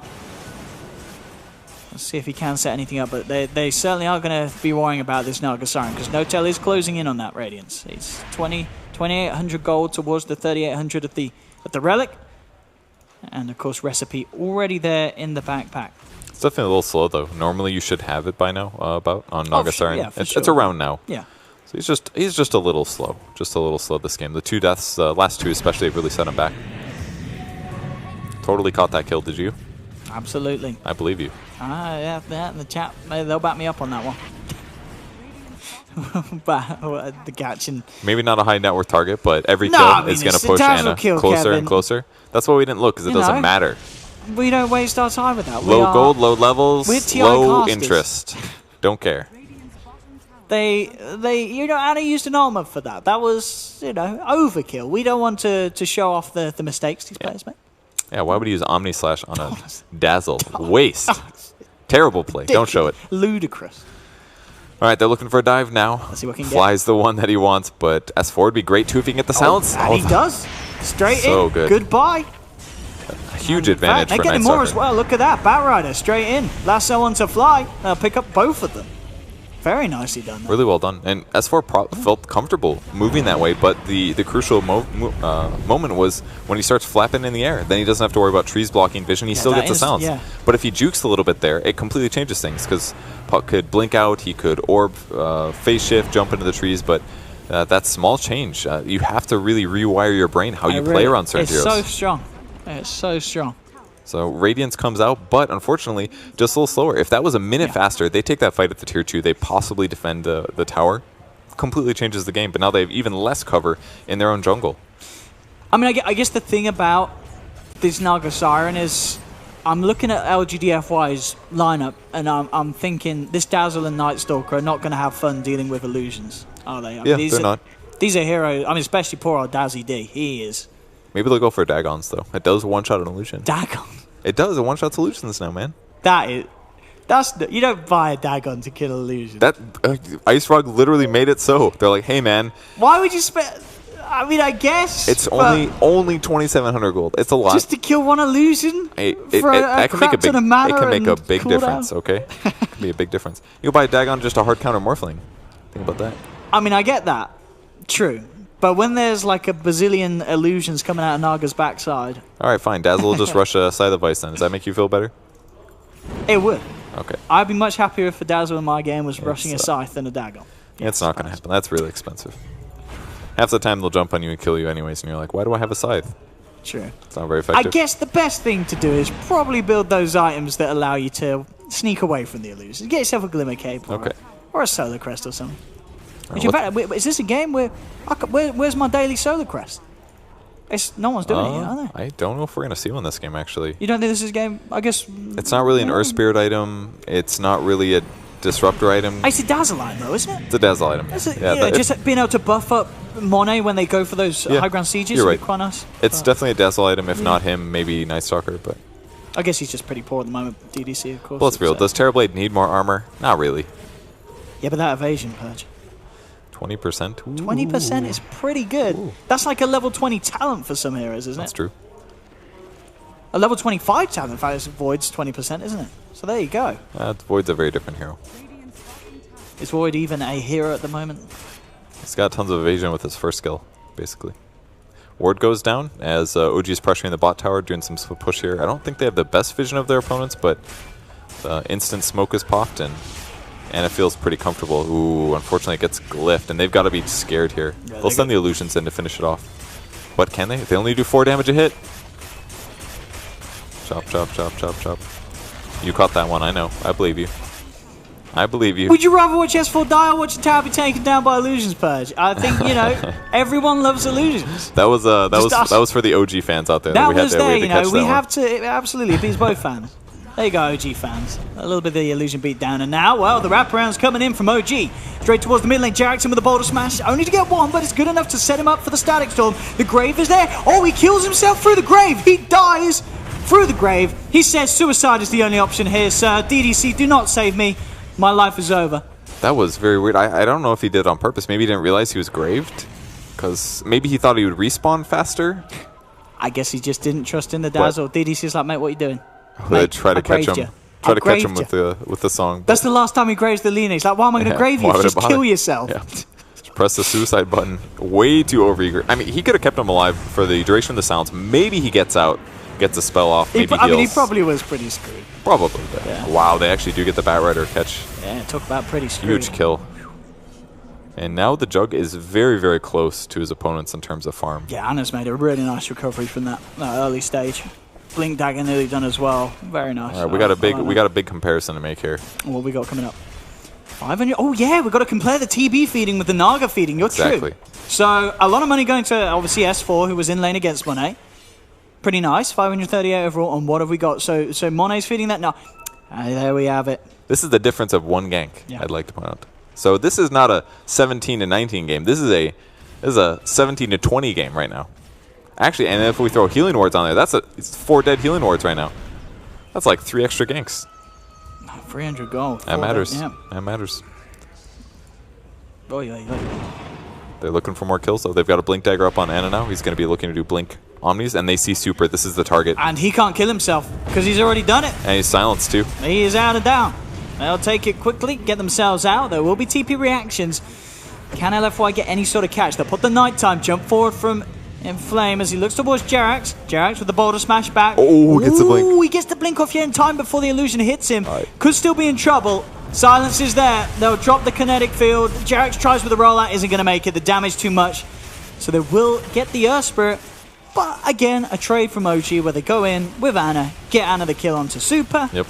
Speaker 1: Let's see if he can set anything up, but they certainly aren't going to be worrying about this Naga Siren, because Notel is closing in on that Radiance. It's 2,800 gold towards the 3,800 at the Relic. And of course, Recipe already there in the backpack.
Speaker 2: It's definitely a little slow though. Normally you should have it by now on Naga Siren.
Speaker 1: Yeah,
Speaker 2: it's around now.
Speaker 1: Yeah.
Speaker 2: So he's just a little slow. Just a little slow this game. The 2 deaths, last 2 especially, have really set him back. Totally caught that kill, did you?
Speaker 1: Absolutely.
Speaker 2: I believe you.
Speaker 1: Yeah, in the chat, they'll back me up on that one. The Gatchin.
Speaker 2: Maybe not a high net worth target, but every kill is going to push Anna closer and closer. That's why we didn't look, because it doesn't matter.
Speaker 1: We don't waste our time with that.
Speaker 2: Low gold, low levels, low interest. Don't care.
Speaker 1: Anna used an armor for that. That was, overkill. We don't want to show off the mistakes these players make.
Speaker 2: Yeah, why would he use Omni Slash on a Dazzle? Waste. Terrible play. Don't show it.
Speaker 1: Ludicrous.
Speaker 2: All right, they're looking for a dive now.
Speaker 1: Let's see what can
Speaker 2: Fly's the one that he wants, but S4 would be great too if he can get the silence.
Speaker 1: And he does. Straight in.
Speaker 2: So good.
Speaker 1: Goodbye.
Speaker 2: A huge advantage for
Speaker 1: They're getting
Speaker 2: Night
Speaker 1: more
Speaker 2: Stalker.
Speaker 1: as well. Look at that. Batrider straight in. Lasso onto Fly. They'll pick up both of them. Very nicely done.
Speaker 2: Really well done. And S4 felt comfortable moving that way, but the crucial moment was when he starts flapping in the air. Then he doesn't have to worry about trees blocking vision. He still gets the silence. Yeah. But if he jukes a little bit there, it completely changes things, because Puck could blink out, he could orb, phase shift, jump into the trees, but that small change, you have to really rewire your brain how you play around certain heroes.
Speaker 1: It's so strong. It's so strong.
Speaker 2: So Radiance comes out, but unfortunately, just a little slower. If that was a minute faster, they take that fight at the tier 2. They possibly defend the tower. Completely changes the game, but now they have even less cover in their own jungle.
Speaker 1: I mean, I guess the thing about this Naga Siren is I'm looking at LGD.F.Y's lineup, and I'm thinking this Dazzle and Night Stalker are not going to have fun dealing with illusions, are they? I mean,
Speaker 2: they're not.
Speaker 1: These are heroes. I mean, especially poor old Dazzy D. He is.
Speaker 2: Maybe they'll go for Dagons, though. It does one-shot an illusion.
Speaker 1: Dagon.
Speaker 2: It does. It one-shot illusions now, man.
Speaker 1: You don't buy a Dagon to kill illusion.
Speaker 2: That Ice Frog literally made it so. They're like, hey, man.
Speaker 1: Why would you spend... I mean, I guess...
Speaker 2: It's only 2,700 gold. It's a lot.
Speaker 1: Just to kill one illusion?
Speaker 2: It can make a big difference, okay? It can be a big difference. You buy a Dagon just a hard counter Morphling. Think about that.
Speaker 1: I mean, I get that. True. But when there's like a bazillion illusions coming out of Naga's backside...
Speaker 2: All right, fine. Dazzle will just rush a Scythe of Ice then. Does that make you feel better?
Speaker 1: It would.
Speaker 2: Okay.
Speaker 1: I'd be much happier if the Dazzle in my game was rushing a Scythe than a Dagon.
Speaker 2: It's not going to happen. That's really expensive. Half the time they'll jump on you and kill you anyways, and you're like, why do I have a Scythe?
Speaker 1: True.
Speaker 2: It's not very effective.
Speaker 1: I guess the best thing to do is probably build those items that allow you to sneak away from the illusions. Get yourself a Glimmer Cape or a Solar Crest or something. In fact, is this a game where's my daily Solar Crest? No one's doing it yet, are they?
Speaker 2: I don't know if we're going to see one this game, actually.
Speaker 1: You don't think this is a game? I guess...
Speaker 2: It's not really an Earth Spirit item. It's not really a Disruptor item.
Speaker 1: It's a Dazzle item, though, isn't it?
Speaker 2: It's a Dazzle item.
Speaker 1: Just being able to buff up Monet when they go for those high ground sieges would be quite nice.
Speaker 2: It's definitely a Dazzle item. If not him, maybe Night Stalker, but...
Speaker 1: I guess he's just pretty poor at the moment, DDC, of course.
Speaker 2: Well, let's be real. Does Terrorblade need more armor? Not really.
Speaker 1: Yeah, but that evasion purge.
Speaker 2: 20%?
Speaker 1: 20% is pretty good. Ooh. That's like a level 20 talent for some heroes, isn't it?
Speaker 2: That's true.
Speaker 1: A level 25 talent, in fact, Void's 20%, isn't it? So there you go.
Speaker 2: Void's a very different hero.
Speaker 1: Is Void even a hero at the moment?
Speaker 2: He's got tons of evasion with his first skill, basically. Ward goes down as OG is pressuring the bot tower, doing some push here. I don't think they have the best vision of their opponents, but instant smoke is popped, and it feels pretty comfortable. Ooh, unfortunately it gets glyphed, and they've got to be scared here. Yeah, they'll send the illusions in to finish it off. What can they? They only do 4 damage a hit. Chop, chop, chop, chop, chop. You caught that one, I know. I believe you. I believe you.
Speaker 1: Would you rather watch S4 die or watch a tower be taken down by Illusions Purge? I think, you know, everyone loves Illusions.
Speaker 2: That was for the OG fans out there.
Speaker 1: That
Speaker 2: we had
Speaker 1: was
Speaker 2: to,
Speaker 1: there,
Speaker 2: we
Speaker 1: you
Speaker 2: had
Speaker 1: know.
Speaker 2: to
Speaker 1: We
Speaker 2: catch that
Speaker 1: have
Speaker 2: one.
Speaker 1: to, absolutely, it beats both fans. There you go, OG fans. A little bit of the Illusion beat down. And now, well, the wraparound's coming in from OG. Straight towards the mid lane. Jackson with the boulder smash. Only to get one, but it's good enough to set him up for the Static Storm. The Grave is there. Oh, he kills himself through the Grave. He dies through the Grave. He says suicide is the only option here, sir. DDC, do not save me. My life is over.
Speaker 2: That was very weird. I don't know if he did it on purpose. Maybe he didn't realize he was graved. Because maybe he thought he would respawn faster.
Speaker 1: I guess he just didn't trust in the dazzle. DDC's like, mate, what are you doing?
Speaker 2: They try to catch him. Try to catch him with the song.
Speaker 1: That's the last time he graves the Lina. He's like, why am I going to grave you? Just kill yourself.
Speaker 2: Yeah. Just press the suicide button. Way too overeager. I mean, he could have kept him alive for the duration of the silence. Maybe he gets out, gets a spell off. Maybe
Speaker 1: I mean, he probably was pretty screwed.
Speaker 2: Probably. Yeah. Wow, they actually do get the Batrider catch.
Speaker 1: Yeah, talk about pretty screwed.
Speaker 2: Huge kill. And now the Jug is very, very close to his opponents in terms of farm.
Speaker 1: Yeah, Anna's made a really nice recovery from that early stage. Blink Dagger nearly done as well. Very nice.
Speaker 2: All right, we got a big comparison to make here.
Speaker 1: What we got coming up? 500. Oh yeah, we've got to compare the TB feeding with the Naga feeding. You're
Speaker 2: exactly.
Speaker 1: True. So a lot of money going to obviously S4, who was in lane against Monet. Pretty nice. 538 overall. And what have we got? So Monet's feeding that now. There we have it.
Speaker 2: This is the difference of one gank. Yeah. I'd like to point out. So this is not a 17 to 19 game. This is a 17 to 20 game right now. Actually, and if we throw healing wards on there, it's 4 dead healing wards right now. That's like 3 extra ganks.
Speaker 1: 300 gold.
Speaker 2: That matters.
Speaker 1: Yeah.
Speaker 2: That matters.
Speaker 1: Oh, yeah.
Speaker 2: They're looking for more kills, though. They've got a Blink Dagger up on Anna now. He's going to be looking to do Blink Omnis, and they see Super. This is the target.
Speaker 1: And he can't kill himself, because he's already done it.
Speaker 2: And he's silenced, too.
Speaker 1: He is out and down. They'll take it quickly, get themselves out. There will be TP reactions. Can LFY get any sort of catch? They'll put the nighttime jump forward from Inflame as he looks towards Jerax. Jerax with the boulder smash back.
Speaker 2: Oh, gets the blink.
Speaker 1: He gets the blink off yet in time before the illusion hits him.
Speaker 2: Right.
Speaker 1: Could still be in trouble. Silence is there. They'll drop the kinetic field. Jerax tries with the rollout, isn't going to make it. The damage too much. So they will get the Earth Spirit. But again, a trade from OG where they go in with Anna, get Anna the kill onto Super.
Speaker 2: Yep.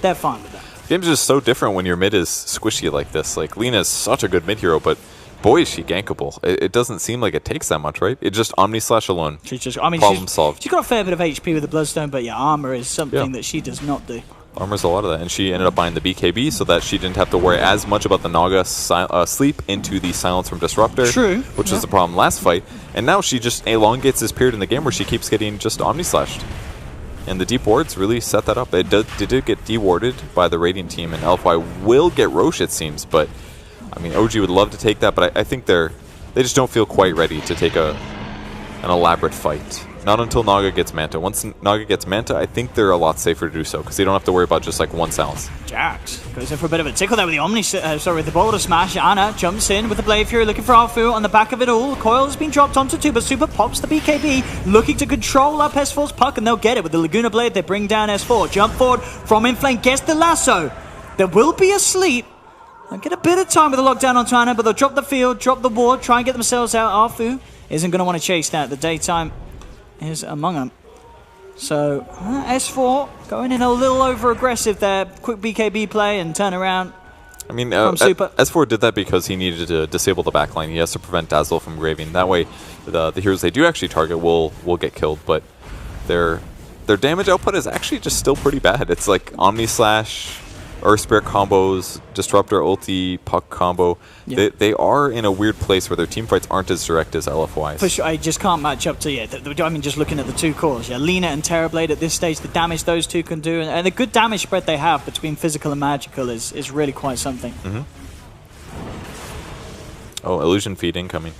Speaker 1: They're fine with that.
Speaker 2: The game's just so different when your mid is squishy like this. Like, Lina is such a good mid hero, but boy, is she gankable. It doesn't seem like it takes that much, right? It just Omni Slash alone. Problem solved.
Speaker 1: She's got a fair bit of HP with the Bloodstone, but yeah, armor is something that she does not do.
Speaker 2: Armor's a lot of that, and she ended up buying the BKB so that she didn't have to worry as much about the Naga sleep into the silence from Disruptor.
Speaker 1: True.
Speaker 2: Which was the problem last fight. And now she just elongates this period in the game where she keeps getting just Omni Slashed. And the deep wards really set that up. It did get dewarded by the Radiant team, and LFY will get Roche, it seems. But, I mean, OG would love to take that, but I think they just don't feel quite ready to take an elaborate fight. Not until Naga gets Manta. Once Naga gets Manta, I think they're a lot safer to do so, because they don't have to worry about just like one silence.
Speaker 1: Jax goes in for a bit of a tickle there with the boulder smash. Anna jumps in with the Blade Fury, looking for Alfu on the back of it all. Coil has been dropped onto two, but Super pops the BKB, looking to control up S4's puck, and they'll get it with the Laguna Blade. They bring down S4. Jump forward from Inflame, gets the lasso. There will be a sleep. They'll get a bit of time with the lockdown on Anna, but they'll drop the field, drop the ward, try and get themselves out. Alfu isn't going to want to chase that. The daytime is among them. So S4 going in a little over aggressive there. Quick BKB play and turn around.
Speaker 2: I mean,
Speaker 1: Super.
Speaker 2: S4 did that because he needed to disable the backline. He has to prevent Dazzle from graving. That way, the heroes they do actually target will get killed. But their damage output is actually just still pretty bad. It's like Omni Slash, Earth Spirit combos, Disruptor ulti, Puck combo. Yeah. They are in a weird place where their team fights aren't as direct as LFY's.
Speaker 1: For sure, I just can't match up to I mean, just looking at the two cores. Yeah, Lina and Terrorblade at this stage, the damage those two can do, and the good damage spread they have between physical and magical is really quite something.
Speaker 2: Mm-hmm. Oh, illusion feed incoming.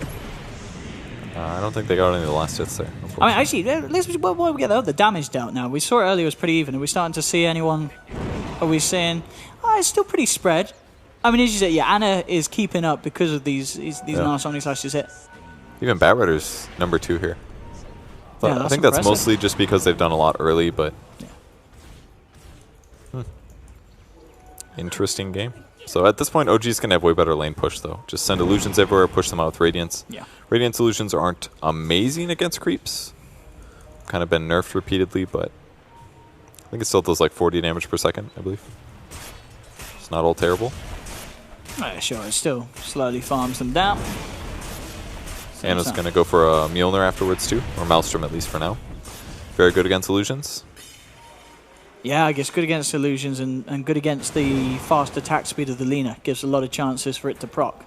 Speaker 2: I don't think they got any of the last hits there.
Speaker 1: I mean, actually, while we get the damage dealt now, we saw it earlier, it was pretty even. Are we starting to see anyone? Are we saying, it's still pretty spread? I mean, as you said, yeah, Anna is keeping up because of these nice Omni Slashes hit.
Speaker 2: Even Batrider's number 2 here.
Speaker 1: Yeah,
Speaker 2: I think that's mostly just because they've done a lot early, but interesting game. So at this point, OG's going to have way better lane push, though. Just send illusions everywhere, push them out with Radiance.
Speaker 1: Yeah.
Speaker 2: Radiance illusions aren't amazing against creeps. Kind of been nerfed repeatedly, but I think it still does like 40 damage per second, I believe. It's not all terrible.
Speaker 1: Sure, it still slowly farms them down.
Speaker 2: Anna's going to go for a Mjolnir afterwards too, or Maelstrom at least for now. Very good against illusions.
Speaker 1: Yeah, I guess good against illusions and good against the fast attack speed of the Lina. Gives a lot of chances for it to proc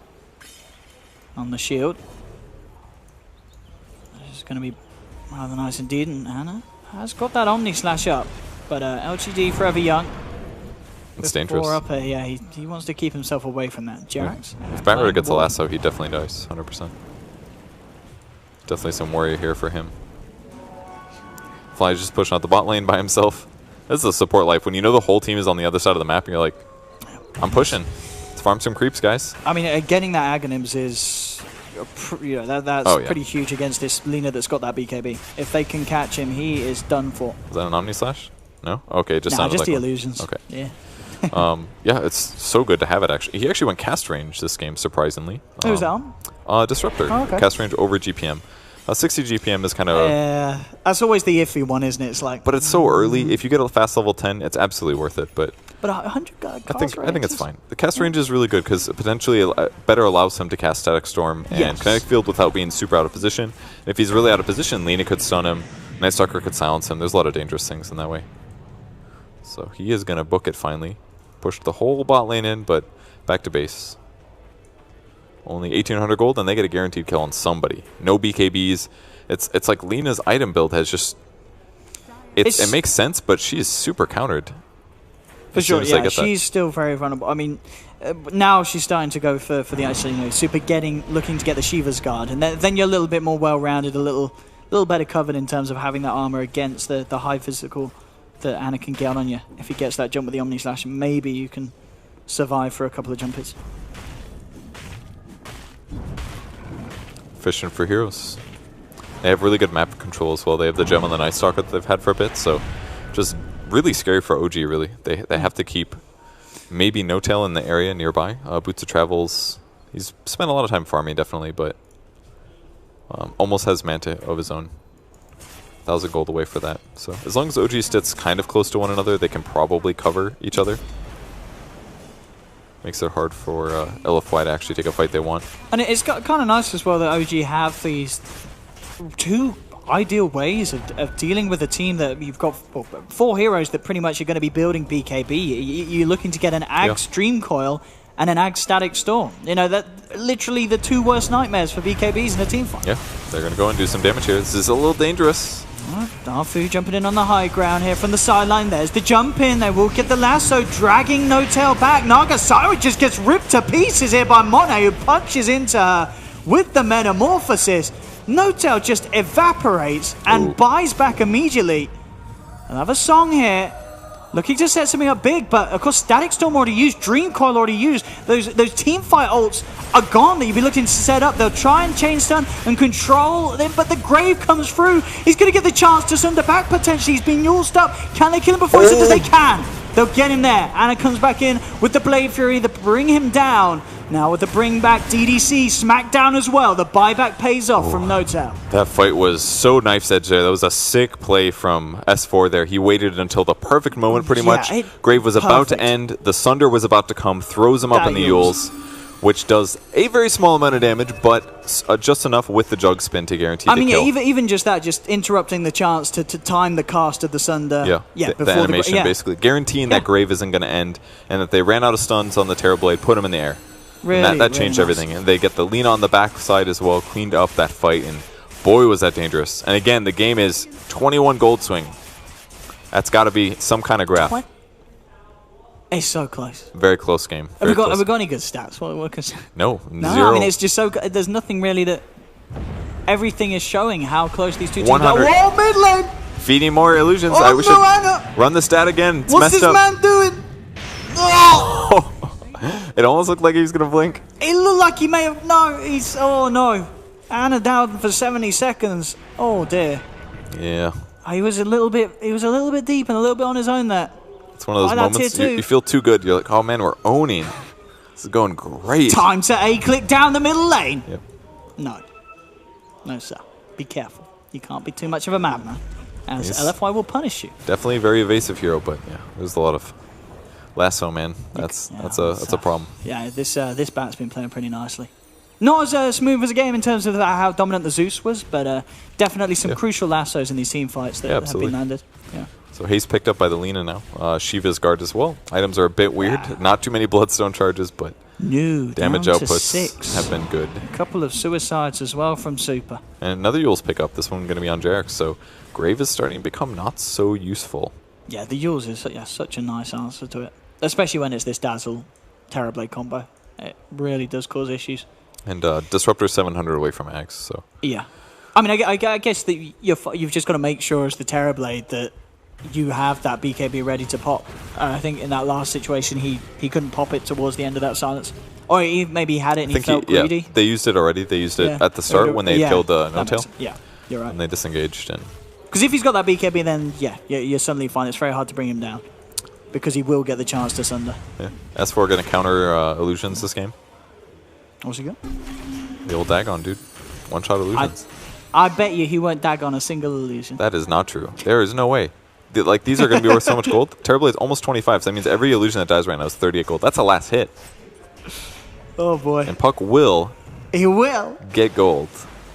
Speaker 1: on the shield. This is going to be rather nice indeed, and Anna has got that Omni Slash up, but LGD.Forever young.
Speaker 2: It's dangerous.
Speaker 1: Up here, yeah, he wants to keep himself away from that. Jerax.
Speaker 2: If Batman gets a lasso, he definitely dies, 100%. Definitely some warrior here for him. Fly's just pushing out the bot lane by himself. This is a support life. When you know the whole team is on the other side of the map, and you're like, I'm pushing. Let's farm some creeps, guys.
Speaker 1: I mean, getting that Aghanims is, that's pretty huge against this Lina that's got that BKB. If they can catch him, he is done for.
Speaker 2: Is that an Omni Slash? No? Okay, it just sounded
Speaker 1: just
Speaker 2: like
Speaker 1: the
Speaker 2: one.
Speaker 1: illusions.
Speaker 2: Okay.
Speaker 1: Yeah.
Speaker 2: Yeah, it's so good to have it, actually. He actually went cast range this game, surprisingly.
Speaker 1: Who's that on?
Speaker 2: Disruptor.
Speaker 1: Oh, okay.
Speaker 2: Cast range over GPM. 60 GPM is kind of...
Speaker 1: Yeah, that's always the iffy one, isn't it? It's like...
Speaker 2: But it's so early. If you get a fast level 10, it's absolutely worth it. But
Speaker 1: 100 cast
Speaker 2: I think it's fine. The cast range is really good because potentially better allows him to cast Static Storm and Kinetic Field without being super out of position. And if he's really out of position, Lina could stun him, Night Stalker could silence him. There's a lot of dangerous things in that way. So he is going to book it finally. Pushed the whole bot lane in, but back to base. Only 1,800 gold, and they get a guaranteed kill on somebody. No BKBs. It's like Lina's item build has just... It makes sense, but she is super countered.
Speaker 1: For sure, yeah. She's still very vulnerable. I mean, now she's starting to go for the actually, super looking to get the Shiva's Guard, and then you're a little bit more well-rounded, a little better covered in terms of having that armor against the high physical that Anna can get on you. If he gets that jump with the Omni Slash, maybe you can survive for a couple of jumpers.
Speaker 2: Fishing for heroes. They have really good map control as well. They have the gem on the Night Stalker that they've had for a bit, so just really scary for OG, really. They have to keep maybe No Tail in the area nearby. Boots of Travels, he's spent a lot of time farming, definitely, but almost has Manta of his own. 1,000 gold away for that. So as long as OG stits kind of close to one another, they can probably cover each other. Makes it hard for LFY to actually take a fight they want.
Speaker 1: And it's kind of nice as well that OG have these two ideal ways of dealing with a team that you've got 4 heroes that pretty much are going to be building BKB. You're looking to get an Ag Stream Coil and an Ag Static Storm. That literally the 2 worst nightmares for BKBs in a team fight.
Speaker 2: Yeah, they're going to go and do some damage here. This is a little dangerous.
Speaker 1: Darfu jumping in on the high ground here from the sideline. There's the jump in. They will get the lasso, dragging No Tail back. Nagasaro just gets ripped to pieces here by Monet, who punches into her with the Metamorphosis. No Tail just evaporates and buys back immediately. Another song here. Looking to set something up big, but of course Static Storm already used, Dream Coil already used. Those team fight ults are gone that you'd be looking to set up. They'll try and chain stun and control them, but the Grave comes through. He's going to get the chance to send the back potentially. He's being ulted up. Can they kill him before he says they can? They'll get him there. Anna comes back in with the Blade Fury to bring him down. Now with the bring back DDC, Smackdown as well. The buyback pays off from No Tail.
Speaker 2: That fight was so knife's edge there. That was a sick play from S4 there. He waited until the perfect moment pretty much. Grave was about to end. The Sunder was about to come. Throws him up in the Yules, which does a very small amount of damage, but just enough with the Jug Spin to guarantee the kill.
Speaker 1: Even just that, just interrupting the chance to time the cast of the Sunder.
Speaker 2: The animation basically. Guaranteeing that Grave isn't going to end, and that they ran out of stuns on the Terrorblade, put him in the air. Really, that changed everything. And they get the Lina on the backside as well, cleaned up that fight, and boy, was that dangerous. And again, the game is 21 gold swing. That's got to be some kind of graph.
Speaker 1: What? It's so close.
Speaker 2: Very close game.
Speaker 1: Have we got any good stats?
Speaker 2: No,
Speaker 1: no,
Speaker 2: zero.
Speaker 1: I mean, it's just so good. There's nothing really that... Everything is showing how close these two teams
Speaker 2: 100.
Speaker 1: are. Whoa, mid lane!
Speaker 2: Feeding more illusions. I wish I'd run the stat again. It's
Speaker 1: What's this man doing? Oh!
Speaker 2: It almost looked like he was going to blink.
Speaker 1: It looked like he may have... No, he's... Oh, no. Anna down for 70 seconds. Oh, dear.
Speaker 2: Yeah.
Speaker 1: He was a little bit deep and a little bit on his own there.
Speaker 2: It's one of those moments you feel too good. You're like, oh, man, we're owning. This is going great.
Speaker 1: Time to A-click down the middle lane.
Speaker 2: Yep.
Speaker 1: No. No, sir. Be careful. You can't be too much of a madman, as LFY will punish you.
Speaker 2: Definitely a very evasive hero, but yeah, there's a lot of Lasso, man. That's a problem.
Speaker 1: Yeah, this bat's been playing pretty nicely. Not as smooth as a game in terms of how dominant the Zeus was, but definitely some crucial lassos in these team fights that have been landed. Yeah.
Speaker 2: So haste picked up by the Lina now. Shiva's guard as well. Items are a bit weird. Not too many Bloodstone charges, but damage outputs have been good.
Speaker 1: A couple of suicides as well from Super.
Speaker 2: And another Yule's pick up. This one going to be on Jerax. So Grave is starting to become not so useful.
Speaker 1: Yeah, the Yule's is such a nice answer to it. Especially when it's this Dazzle Terrorblade combo. It really does cause issues.
Speaker 2: And Disruptor 700 away from Axe, so...
Speaker 1: Yeah. I mean, I guess that you've just got to make sure as the Terrorblade that you have that BKB ready to pop. I think in that last situation, he couldn't pop it towards the end of that silence. Or maybe he had it and he felt greedy.
Speaker 2: Yeah, they used it already. They used it at the start when they killed No-Tail.
Speaker 1: Yeah, you're right.
Speaker 2: And they disengaged.
Speaker 1: Because if he's got that BKB, then you suddenly find it's very hard to bring him down. Because he will get the chance to Sunder.
Speaker 2: Yeah. S4 going to counter illusions this game.
Speaker 1: What's he got?
Speaker 2: The old Dagon, dude. One-shot illusions.
Speaker 1: I bet you he won't Dagon a single illusion.
Speaker 2: That is not true. There is no way. These are going to be worth so much gold. Terrorblade's almost 25, so that means every illusion that dies right now is 38 gold. That's a last hit.
Speaker 1: Oh, boy.
Speaker 2: And Puck will...
Speaker 1: He will.
Speaker 2: ...get gold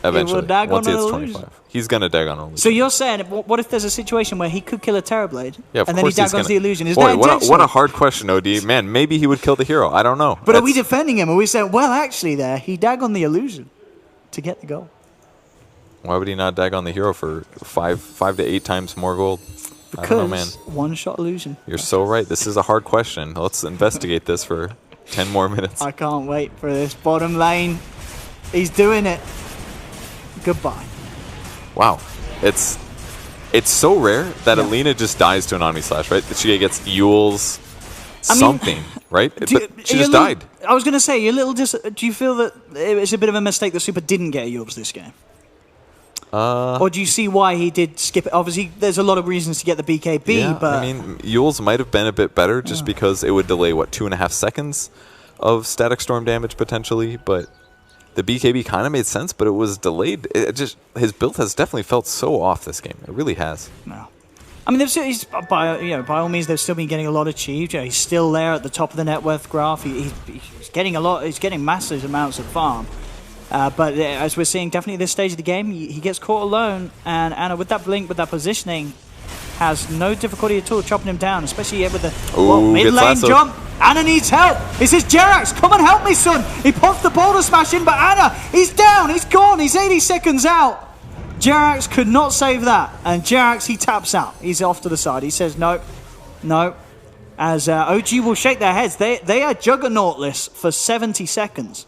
Speaker 2: eventually,
Speaker 1: he will
Speaker 2: once he hits 25. He's going to Dagon illusion.
Speaker 1: So you're saying, what if there's a situation where he could kill a Terrorblade, and then he Dagons the illusion? Is
Speaker 2: that what a hard question, OD. Man, maybe he would kill the hero. I don't know.
Speaker 1: But are we defending him? Are we saying, well, actually he Dagon the illusion to get the goal?
Speaker 2: Why would he not Dagon the hero for 5 to 8 times more gold?
Speaker 1: Because
Speaker 2: I don't know, man.
Speaker 1: One-shot illusion.
Speaker 2: You're so right. This is a hard question. Let's investigate this for 10 more minutes.
Speaker 1: I can't wait for this bottom lane. He's doing it. Goodbye.
Speaker 2: Wow. It's so rare that Alina just dies to an Omni Slash, right? That she gets Yule's something, right? But she just died.
Speaker 1: I was going to say, do you feel that it's a bit of a mistake that Super didn't get Yule's this game? Or do you see why he did skip it? Obviously, there's a lot of reasons to get the BKB, but...
Speaker 2: I mean, Yule's might have been a bit better just because it would delay, 2.5 seconds of Static Storm damage potentially, but the BKB kind of made sense, but it was delayed. His build has definitely felt so off this game. It really has.
Speaker 1: No. I mean, by all means, they've still been getting a lot achieved. He's still there at the top of the net worth graph. He's getting a lot. He's getting massive amounts of farm. But as we're seeing, definitely at this stage of the game, he gets caught alone, and Anna, with that blink, with that positioning, has no difficulty at all chopping him down, especially with the mid-lane jump. Anna needs help. He says, Jerax, come and help me, son. He pops the boulder smash in, but Anna, he's down, he's gone, he's 80 seconds out. Jerax could not save that, and Jerax, he taps out. He's off to the side. He says, no, as OG will shake their heads. They are juggernautless for 70 seconds.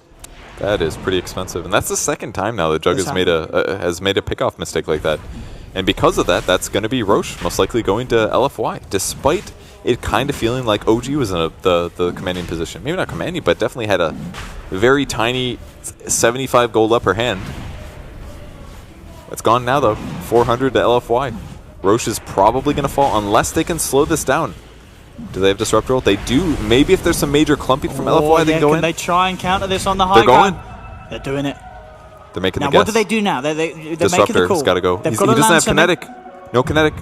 Speaker 2: That is pretty expensive, and that's the second time now that Jug has made a pickoff mistake like that. And because of that, that's going to be Roche most likely going to LFY, despite it kind of feeling like OG was in the commanding position. Maybe not commanding, but definitely had a very tiny 75 gold upper hand. It's gone now, though. 400 to LFY. Roche is probably going to fall unless they can slow this down. Do they have Disrupt Roll? They do. Maybe if there's some major clumping from LFY, they can go in.
Speaker 1: Can they try and counter this on the high ground? They're doing it.
Speaker 2: They're making
Speaker 1: the
Speaker 2: guess.
Speaker 1: What do they do now? They're making the call.
Speaker 2: Disruptor's got to go. He doesn't have kinetic. No kinetic.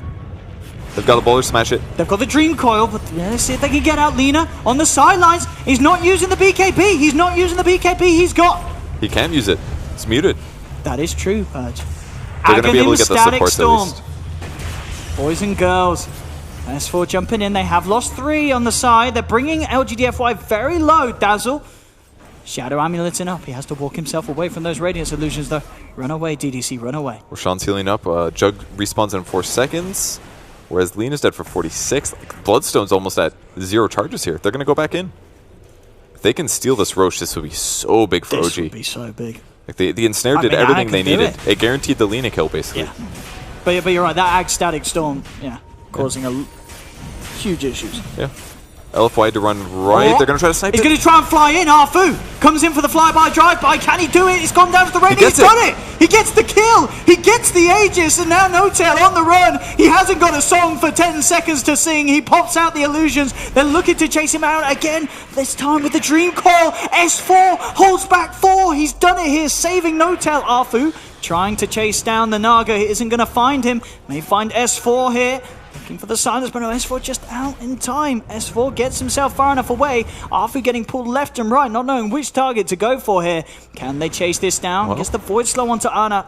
Speaker 2: They've got the bowler smash it.
Speaker 1: They've got the Dream Coil, but let's see if they can get out Lina on the sidelines. He's not using the BKB. He's not using the BKB. He's got...
Speaker 2: He can use it. It's muted.
Speaker 1: That is true, Purge.
Speaker 2: They're going to be able to get the supports at least.
Speaker 1: Boys and girls. S4 jumping in. They have lost 3 on the side. They're bringing LGD.Forever very low. Dazzle. Shadow Amuleting up. He has to walk himself away from those Radiance illusions, though. Run away, DDC. Run away.
Speaker 2: Roshan's healing up. Jug respawns in 4 seconds, whereas Lena's dead for 46. Bloodstone's almost at 0 charges here. They're going to go back in. If they can steal this Roche, this would be so big for OG.
Speaker 1: This would be so big.
Speaker 2: Like the Ensnare did everything they needed. It guaranteed the Lina kill, basically.
Speaker 1: Yeah. But you're right. That Ag Static Storm, causing huge issues.
Speaker 2: Yeah. LFY had to run right. They're going to try to snipe it.
Speaker 1: He's going to try and fly in. Arfu comes in for the flyby drive-by. Can he do it? He's gone down to the raid. He's done it. He gets the kill. He gets the Aegis, and now No-Tail on the run. He hasn't got a song for 10 seconds to sing. He pops out the illusions. They're looking to chase him out again. This time with the Dream Coil. S4 holds back 4. He's done it here, saving No-Tail. Arfu trying to chase down the Naga. He isn't going to find him. May find S4 here. Looking for the silence, but no, S4 just out in time. S4 gets himself far enough away. Arfu getting pulled left and right, not knowing which target to go for here. Can they chase this down?
Speaker 2: Well,
Speaker 1: Gets the Void Slow onto Ana,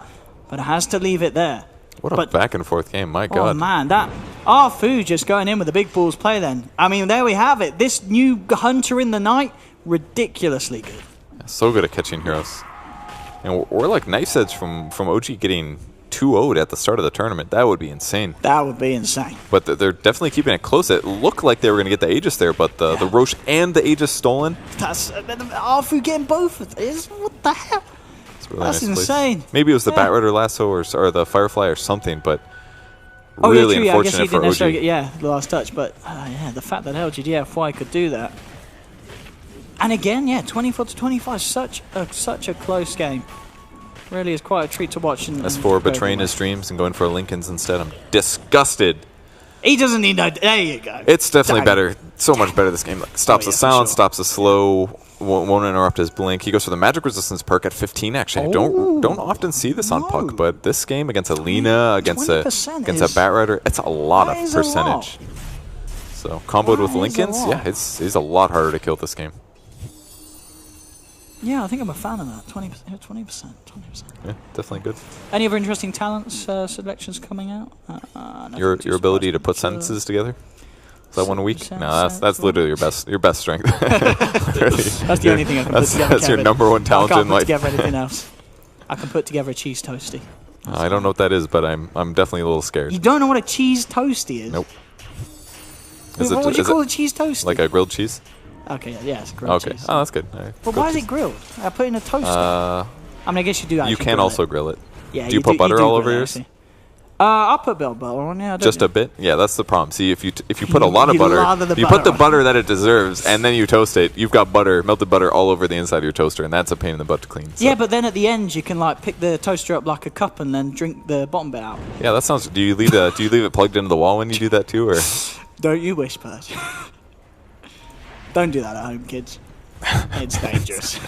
Speaker 1: but has to leave it there.
Speaker 2: What a back and forth game, my God.
Speaker 1: Oh man, that Arfu just going in with the big balls play then. I mean, there we have it. This new Hunter in the night, ridiculously good.
Speaker 2: So good at catching heroes. And we're like knife edge from OG getting 2-0'd at the start of the tournament. That would be insane.
Speaker 1: That would be insane.
Speaker 2: But they're definitely keeping it close. It looked like they were going to get the Aegis there, but the Roche and the Aegis stolen.
Speaker 1: That's Arfu getting both of these. What the hell?
Speaker 2: Really
Speaker 1: That's
Speaker 2: nice
Speaker 1: insane.
Speaker 2: Place. Maybe it was the Batrider lasso or the Firefly or something, but
Speaker 1: Oh,
Speaker 2: really
Speaker 1: yeah, true. I guess he
Speaker 2: unfortunate
Speaker 1: didn't
Speaker 2: for
Speaker 1: necessarily
Speaker 2: OG.
Speaker 1: get, the last touch, but yeah, the fact that LGD.Forever could do that. And again, yeah, 24-25, such a close game. Really is quite a treat to watch.
Speaker 2: S4 betraying his dreams and going for Lincolns instead. I'm disgusted.
Speaker 1: He doesn't need no. There you go.
Speaker 2: It's definitely
Speaker 1: Dang.
Speaker 2: better. So much better this game. Like, stops the silence,
Speaker 1: sure.
Speaker 2: stops the slow, won't interrupt his blink. He goes for the magic resistance perk at 15. Actually, I don't often see this on Puck, but this game against Alina, against a Batrider, it's a lot of percentage. So comboed with Lincolns, yeah, it's a lot harder to kill this game.
Speaker 1: Yeah, I think I'm a fan of that. 20%.
Speaker 2: Yeah, definitely good.
Speaker 1: Any other interesting talents selections coming out?
Speaker 2: Your ability to put sentences together. Is that 1 week? No, that's literally your best strength.
Speaker 1: That's the only thing I can put together.
Speaker 2: That's your number one talent in life.
Speaker 1: I can't put together anything else. I can put together a cheese toasty.
Speaker 2: I don't know what that is, but I'm definitely a little scared.
Speaker 1: You don't know what a cheese toasty is?
Speaker 2: Nope.
Speaker 1: What would you call a cheese toasty?
Speaker 2: Like a grilled cheese?
Speaker 1: Okay, yeah, it's grilled cheese.
Speaker 2: Oh, that's good.
Speaker 1: But why is it grilled? I put it in a toaster. I mean, I guess you do actually
Speaker 2: You can also grill it.
Speaker 1: Yeah,
Speaker 2: do you put butter all over yours?
Speaker 1: I'll put butter on, yeah.
Speaker 2: Just a bit? Yeah, that's the problem. See, if you put a lot of butter, you put the butter that it deserves, and then you toast it, you've got butter, melted butter all over the inside of your toaster, and that's a pain in the butt to clean. So.
Speaker 1: Yeah, but then at the end, you can like pick the toaster up like a cup and then drink the bottom bit out.
Speaker 2: Yeah, that sounds... Do you leave it plugged into the wall when you do that too, or...?
Speaker 1: Don't you wish, Purge? Don't do that at home, kids. It's dangerous.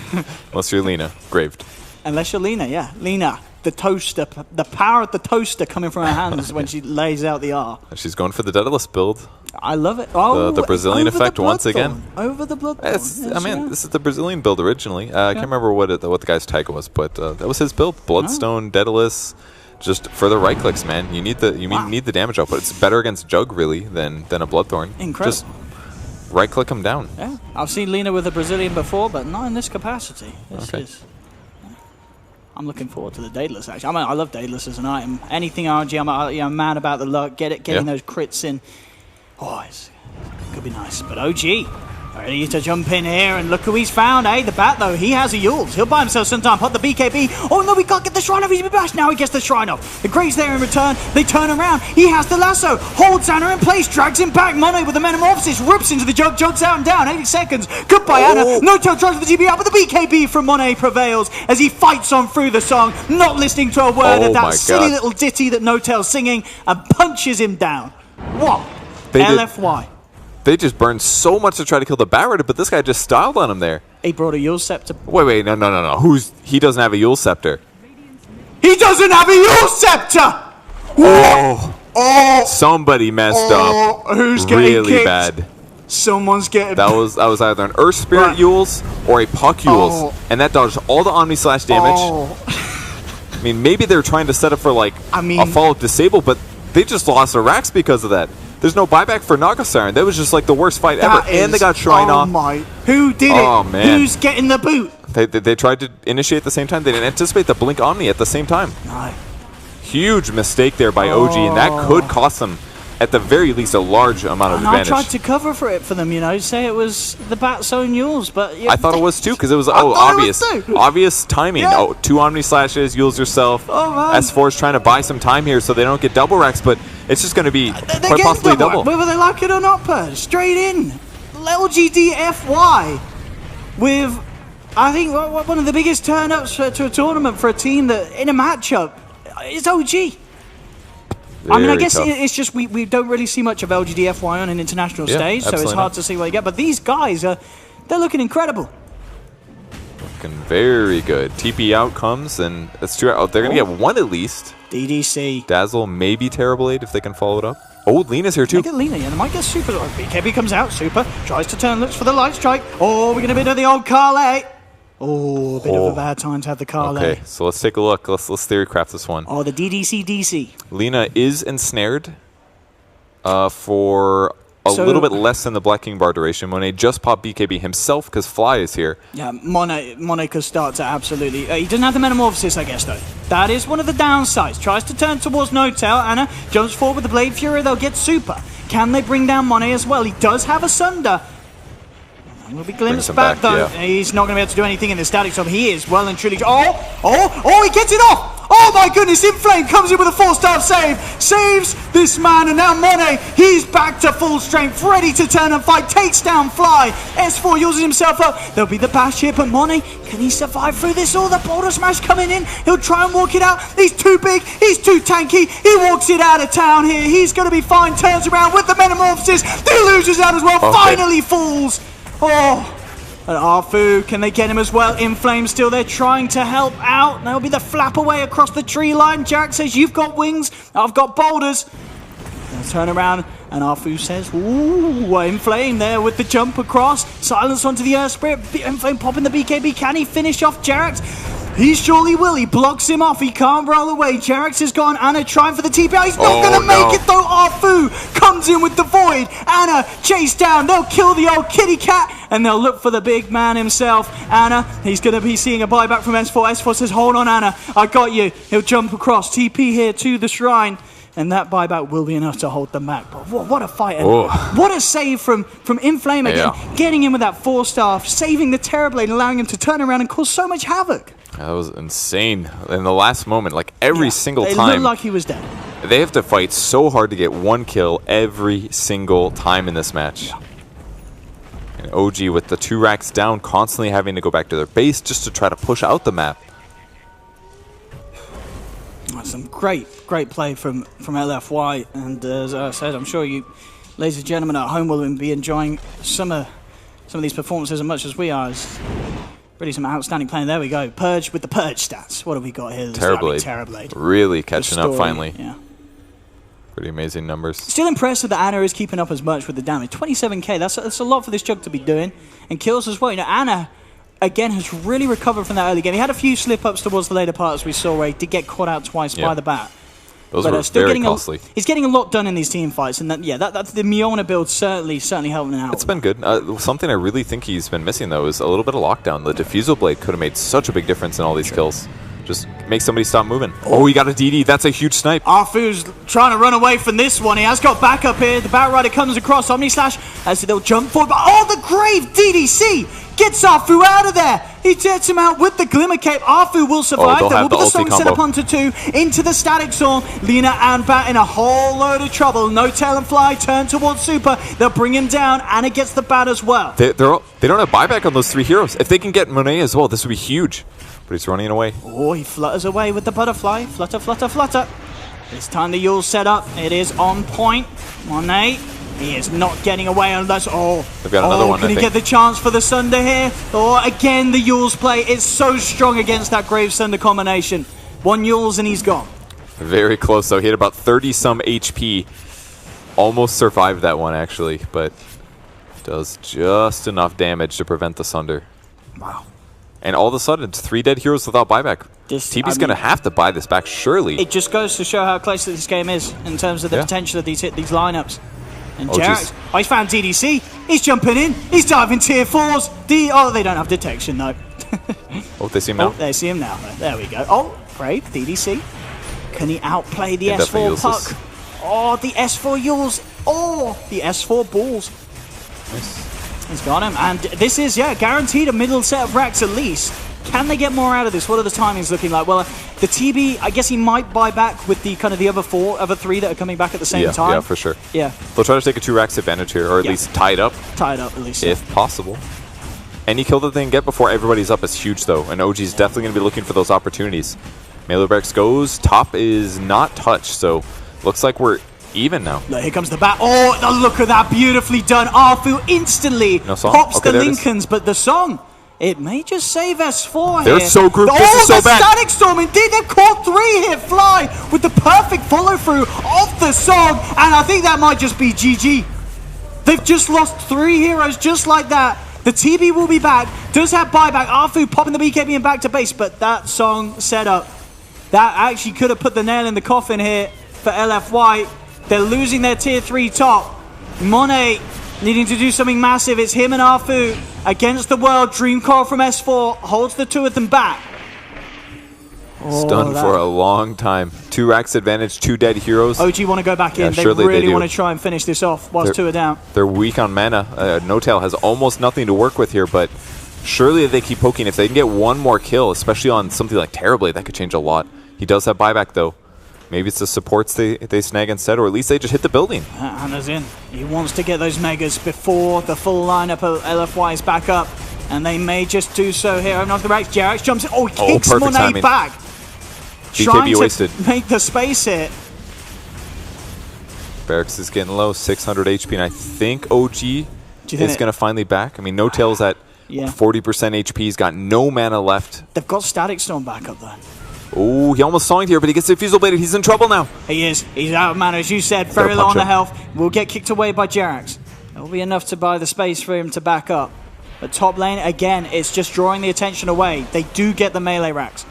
Speaker 2: Unless you're Lena, graved.
Speaker 1: Unless you're Lena, yeah. Lena, the toaster, the power of the toaster coming from her hands when she lays out the R.
Speaker 2: She's going for the Daedalus build.
Speaker 1: I love it. Oh,
Speaker 2: the Brazilian effect once again.
Speaker 1: Over the blood.
Speaker 2: This is the Brazilian build originally. I can't remember what the guy's tag was, but that was his build. Bloodstone, Daedalus. Just for the right clicks, man. You need the damage output. It's better against Jug really than a Bloodthorn.
Speaker 1: Incredible.
Speaker 2: Just right click him down.
Speaker 1: Yeah, I've seen Lena with a Brazilian before, but not in this capacity. I'm looking forward to the Daedalus. Actually, I mean, I love Daedalus as an item. Anything RNG, I'm mad about the luck. Getting those crits in. Oh, it could be nice. But OG. Ready to jump in here, and look who he's found, eh? The Bat, though, he has a Yules. He'll buy himself some time, put the BKB. Oh, no, we can't get the Shrine off. He's been bashed. Now he gets the Shrine off. The Grave's there in return. They turn around. He has the lasso. Holds Anna in place, drags him back. Mono with the Metamorphosis rips into the Jug. Jug's out and down. 80 seconds. Goodbye, Anna. No tail tries for the GB out, but the BKB from Monet prevails as he fights on through the song, not listening to a word of that silly little ditty that No Tail's singing, and punches him down. What? LFY.
Speaker 2: They just burned so much to try to kill the Batrider, but this guy just styled on him there.
Speaker 1: He brought a Yule Scepter.
Speaker 2: Wait, no. He doesn't have a Yule Scepter.
Speaker 1: He doesn't have a Yule Scepter!
Speaker 2: Oh! Somebody messed up.
Speaker 1: Who's getting
Speaker 2: really
Speaker 1: kicked?
Speaker 2: bad.
Speaker 1: Someone's getting...
Speaker 2: That was either an Earth Spirit Yules or a Puck Yules, and that dodged all the Omni Slash damage. I mean, maybe they were trying to set up for like a follow-up disable, but they just lost their racks because of that. There's no buyback for Naga Siren. That was just like the worst fight ever. And they got Shrine off.
Speaker 1: Who did it?
Speaker 2: Oh, man.
Speaker 1: Who's getting the boot?
Speaker 2: They tried to initiate at the same time. They didn't anticipate the Blink Omni at the same time.
Speaker 1: No.
Speaker 2: Huge mistake there by OG, and that could cost them, at the very least, a large amount of advantage.
Speaker 1: I tried to cover for it for them, say it was the Bat's own Yules, but...
Speaker 2: I thought it was too, because it was obvious. Obvious timing. Yeah. Oh, 2 Omni Slashes, Yules yourself. S4 is trying to buy some time here so they don't get double racks, but it's just going to be quite possibly double.
Speaker 1: Whether they like it or not, Purge. Straight in. LGD.Forever with, I think, one of the biggest turn-ups to a tournament for a team that, in a matchup, is OG. I mean, I guess it's just we don't really see much of LGD.Forever on an international stage, so it's hard to see what you get. But these guys, they're looking incredible.
Speaker 2: Looking very good. TP out comes, and it's 2 out. They're going to get 1 at least.
Speaker 1: DDC.
Speaker 2: Dazzle, maybe Terrible Aid if they can follow it up. Oh, Lena's here too.
Speaker 1: Look at Lena, yeah, they might get Super. Oh, BKB comes out, Super, tries to turn, looks for the light strike. Oh, we're going to be doing the old Carlet. Oh, a bit of a bad time to have the Carlet.
Speaker 2: Okay, so let's take a look. Let's theorycraft this one.
Speaker 1: Oh, the DDC.
Speaker 2: Lena is ensnared for a little bit less than the Black King bar duration. Monet just popped BKB himself because Fly is here.
Speaker 1: Yeah, Monet could start to absolutely... he doesn't have the Metamorphosis, I guess, though. That is one of the downsides. Tries to turn towards No-Tail. Anna jumps forward with the Blade Fury. They'll get Super. Can they bring down Monet as well? He does have a Sunder. Will be glimpsed back, though.
Speaker 2: Yeah.
Speaker 1: He's not going to be able to do anything in the static storm. He is well and truly... Oh, he gets it off! Oh my goodness, Inflame comes in with a 4-star save. Saves this man, and now Monet, he's back to full strength, ready to turn and fight. Takes down Fly. S4 uses himself up. There'll be the bash here, but Monet, can he survive through this? Oh, the Boulder Smash coming in. He'll try and walk it out. He's too big. He's too tanky. He walks it out of town here. He's going to be fine. Turns around with the Metamorphosis. He loses out as well.
Speaker 2: Okay.
Speaker 1: Finally falls. Oh, and Arfu, can they get him as well? Inflame still there trying to help out. There'll be the flap away across the tree line. Jack says, you've got wings, I've got boulders. They'll turn around, and Arfu says, ooh, Inflame there with the jump across. Silence onto the Earth Spirit. Inflame popping the BKB. Can he finish off Jarax? He surely will. He blocks him off. He can't roll away. Jarax is gone. Anna trying for the TPI. He's not going to make it, though. Arfu comes in with the Void. Anna chased down. They'll kill the old kitty cat, and they'll look for the big man himself. Anna, he's going to be seeing a buyback from S4. S4 says, hold on, Anna. I got you. He'll jump across. TP here to the shrine. And that buyback will be enough to hold them back. But what a fight. And what a save from Inflame again. Yeah. Getting in with that 4-star, saving the Terrorblade, and allowing him to turn around and cause so much havoc.
Speaker 2: That was insane. In the last moment, like every single time.
Speaker 1: It looked like he was dead.
Speaker 2: They have to fight so hard to get one kill every single time in this match.
Speaker 1: Yeah.
Speaker 2: And OG with the 2 racks down, constantly having to go back to their base just to try to push out the map.
Speaker 1: Some great play from LFY, and as I said, I'm sure you, ladies and gentlemen at home, will be enjoying some of these performances as much as we are. It's really some outstanding playing. There we go. Purge with the Purge stats. What have we got here?
Speaker 2: Terrorblade. Really catching up finally.
Speaker 1: Yeah.
Speaker 2: Pretty amazing numbers.
Speaker 1: Still impressed that Anna is keeping up as much with the damage. 27k. That's a lot for this Jug to be doing, and kills as well. You know, Anna, again, has really recovered from that early game. He had a few slip-ups towards the later parts we saw where he did get caught out twice by the bat.
Speaker 2: Those were still very costly.
Speaker 1: He's getting a lot done in these team fights, and that's the Miona build certainly helping him out.
Speaker 2: It's been good. Something I really think he's been missing, though, is a little bit of lockdown. The Diffusal Blade could have made such a big difference in all these kills. Just make somebody stop moving. Oh, he got a DD. That's a huge snipe.
Speaker 1: Arfu's trying to run away from this one. He has got backup here. The Batrider comes across. Omni Slash as they'll jump forward. But the Grave DDC gets Arfu out of there. He gets him out with the Glimmer Cape. Arfu will survive. There will be the song set up onto 2 into the Static Storm. Lena and Bat in a whole load of trouble. No-Tail and Fly turn towards Super. They'll bring him down, and it gets the Bat as well.
Speaker 2: They don't have buyback on those 3 heroes. If they can get Monet as well, this would be huge. But he's running away.
Speaker 1: Oh, he flutters away with the butterfly. Flutter, flutter, flutter. This time the Yule's set up. It is on point. Monet, he is not getting away unless...
Speaker 2: They've got another one,
Speaker 1: can he get the chance for the Sunder here? Again, the Yule's play is so strong against that Grave Sunder combination. 1 Yule's and he's gone.
Speaker 2: Very close, though. He had about 30-some HP. Almost survived that one, actually, but does just enough damage to prevent the Sunder.
Speaker 1: Wow.
Speaker 2: And all of a sudden, it's 3 dead heroes without buyback. TB's going to have to buy this back, surely.
Speaker 1: It just goes to show how close this game is in terms of the potential of these lineups. And Jarax, he's found DDC. He's jumping in. He's diving tier 4s. They don't have detection, though.
Speaker 2: They see him now?
Speaker 1: They see him now. There we go. Brave, DDC. Can he outplay the S4 puck? The S4 Yules. The S4 balls.
Speaker 2: Nice.
Speaker 1: He's got him, and this is, guaranteed a middle set of racks at least. Can they get more out of this? What are the timings looking like? Well, the TB, I guess he might buy back with the kind of the other 3 that are coming back at the same time.
Speaker 2: Yeah, for sure.
Speaker 1: Yeah.
Speaker 2: They'll try to take a 2 racks advantage here, or at least tie it up.
Speaker 1: Tie it up, at least.
Speaker 2: If possible. Any kill that they can get before everybody's up is huge, though, and OG's definitely going to be looking for those opportunities. Melee Barracks goes. Top is not touched, so looks like we're even now.
Speaker 1: Look, here comes the bat. Look at that. Beautifully done. Arfu instantly pops the Lincolns, but the song It may just save S4
Speaker 2: They're
Speaker 1: here.
Speaker 2: so grouped. This is so
Speaker 1: the
Speaker 2: bad.
Speaker 1: Static Storm, indeed. They've caught 3 here. Fly with the perfect follow-through of the song. And I think that might just be GG. They've just lost 3 heroes just like that. The TB will be back. Does have buyback. Arfu popping the BKB and back to base. But that song setup, that actually could have put the nail in the coffin here for LFY. They're losing their tier 3 top. Monet needing to do something massive. It's him and Arfu against the world. Dream Coral from S4 holds the 2 of them back.
Speaker 2: Stunned for a long time. 2 racks advantage, 2 dead heroes.
Speaker 1: OG want to go back in. They really want to try and finish this off whilst 2 are down.
Speaker 2: They're weak on mana. No-Tail has almost nothing to work with here, but surely they keep poking. If they can get one more kill, especially on something like Terrorblade, that could change a lot. He does have buyback, though. Maybe it's the supports they snag instead, or at least they just hit the building.
Speaker 1: Hannah's in. He wants to get those megas before the full lineup of LFY is back up, and they may just do so here. Open off the racks. Jerax jumps in. Oh, he kicks Monet
Speaker 2: timing.
Speaker 1: back.
Speaker 2: BKB
Speaker 1: Trying
Speaker 2: wasted.
Speaker 1: to make the space hit.
Speaker 2: Barracks is getting low, 600 HP, and I think OG is going to finally back. I mean, No-Tail's at 40% HP. He's got no mana left.
Speaker 1: They've got Static Storm back up though.
Speaker 2: Oh, he almost songed here, but he gets Diffusal Bladed. He's in trouble now.
Speaker 1: He is. He's out of mana, as you said. Very low on the health. Will get kicked away by Jerax. That will be enough to buy the space for him to back up. But top lane, again, it's just drawing the attention away. They do get the melee racks.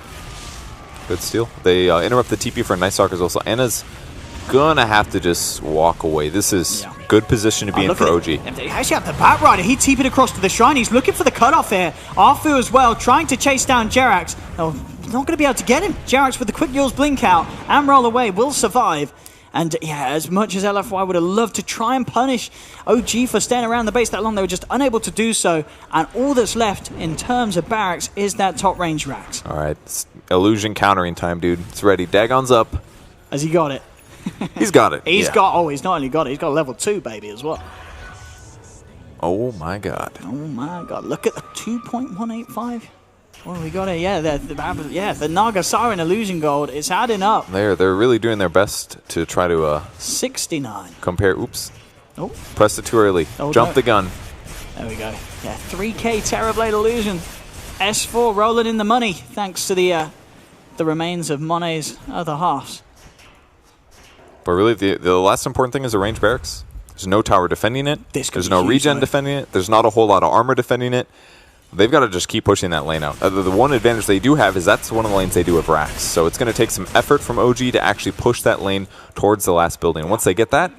Speaker 2: Good steal. They interrupt the TP for Night Stalkers also. Anna's gonna have to just walk away. This is good position to be in for OG.
Speaker 1: He actually have the Batrider. He TP'd across to the shrine. He's looking for the cutoff here. Arfu as well, trying to chase down Jerax. Oh, not going to be able to get him. Jerax with the quick Yule's blink out and roll away will survive. And yeah, as much as LFY would have loved to try and punish OG for staying around the base that long, they were just unable to do so. And all that's left in terms of barracks is that top range racks.
Speaker 2: All right, it's illusion countering time, dude. It's ready. Dagon's up.
Speaker 1: Has he got it?
Speaker 2: He's got it.
Speaker 1: He's not only got it, he's got a level 2 baby as well.
Speaker 2: Oh my god.
Speaker 1: Oh my god. Look at the 2.185. What have we got here? Yeah, the Naga Siren Illusion Gold is adding up.
Speaker 2: They're really doing their best to try to
Speaker 1: 69.
Speaker 2: Compare. Oops.
Speaker 1: Oh.
Speaker 2: Pressed it too early.
Speaker 1: Oh,
Speaker 2: Jump the gun.
Speaker 1: There we go. Yeah, 3K Terrorblade Illusion. S4 rolling in the money thanks to the remains of Monet's other halves.
Speaker 2: But really, the last important thing is the range barracks. There's no tower defending it. There's no regen defending it. There's not a whole lot of armor defending it. They've got to just keep pushing that lane out. The one advantage they do have is that's one of the lanes they do have racks. So it's going to take some effort from OG to actually push that lane towards the last building. And once they get that,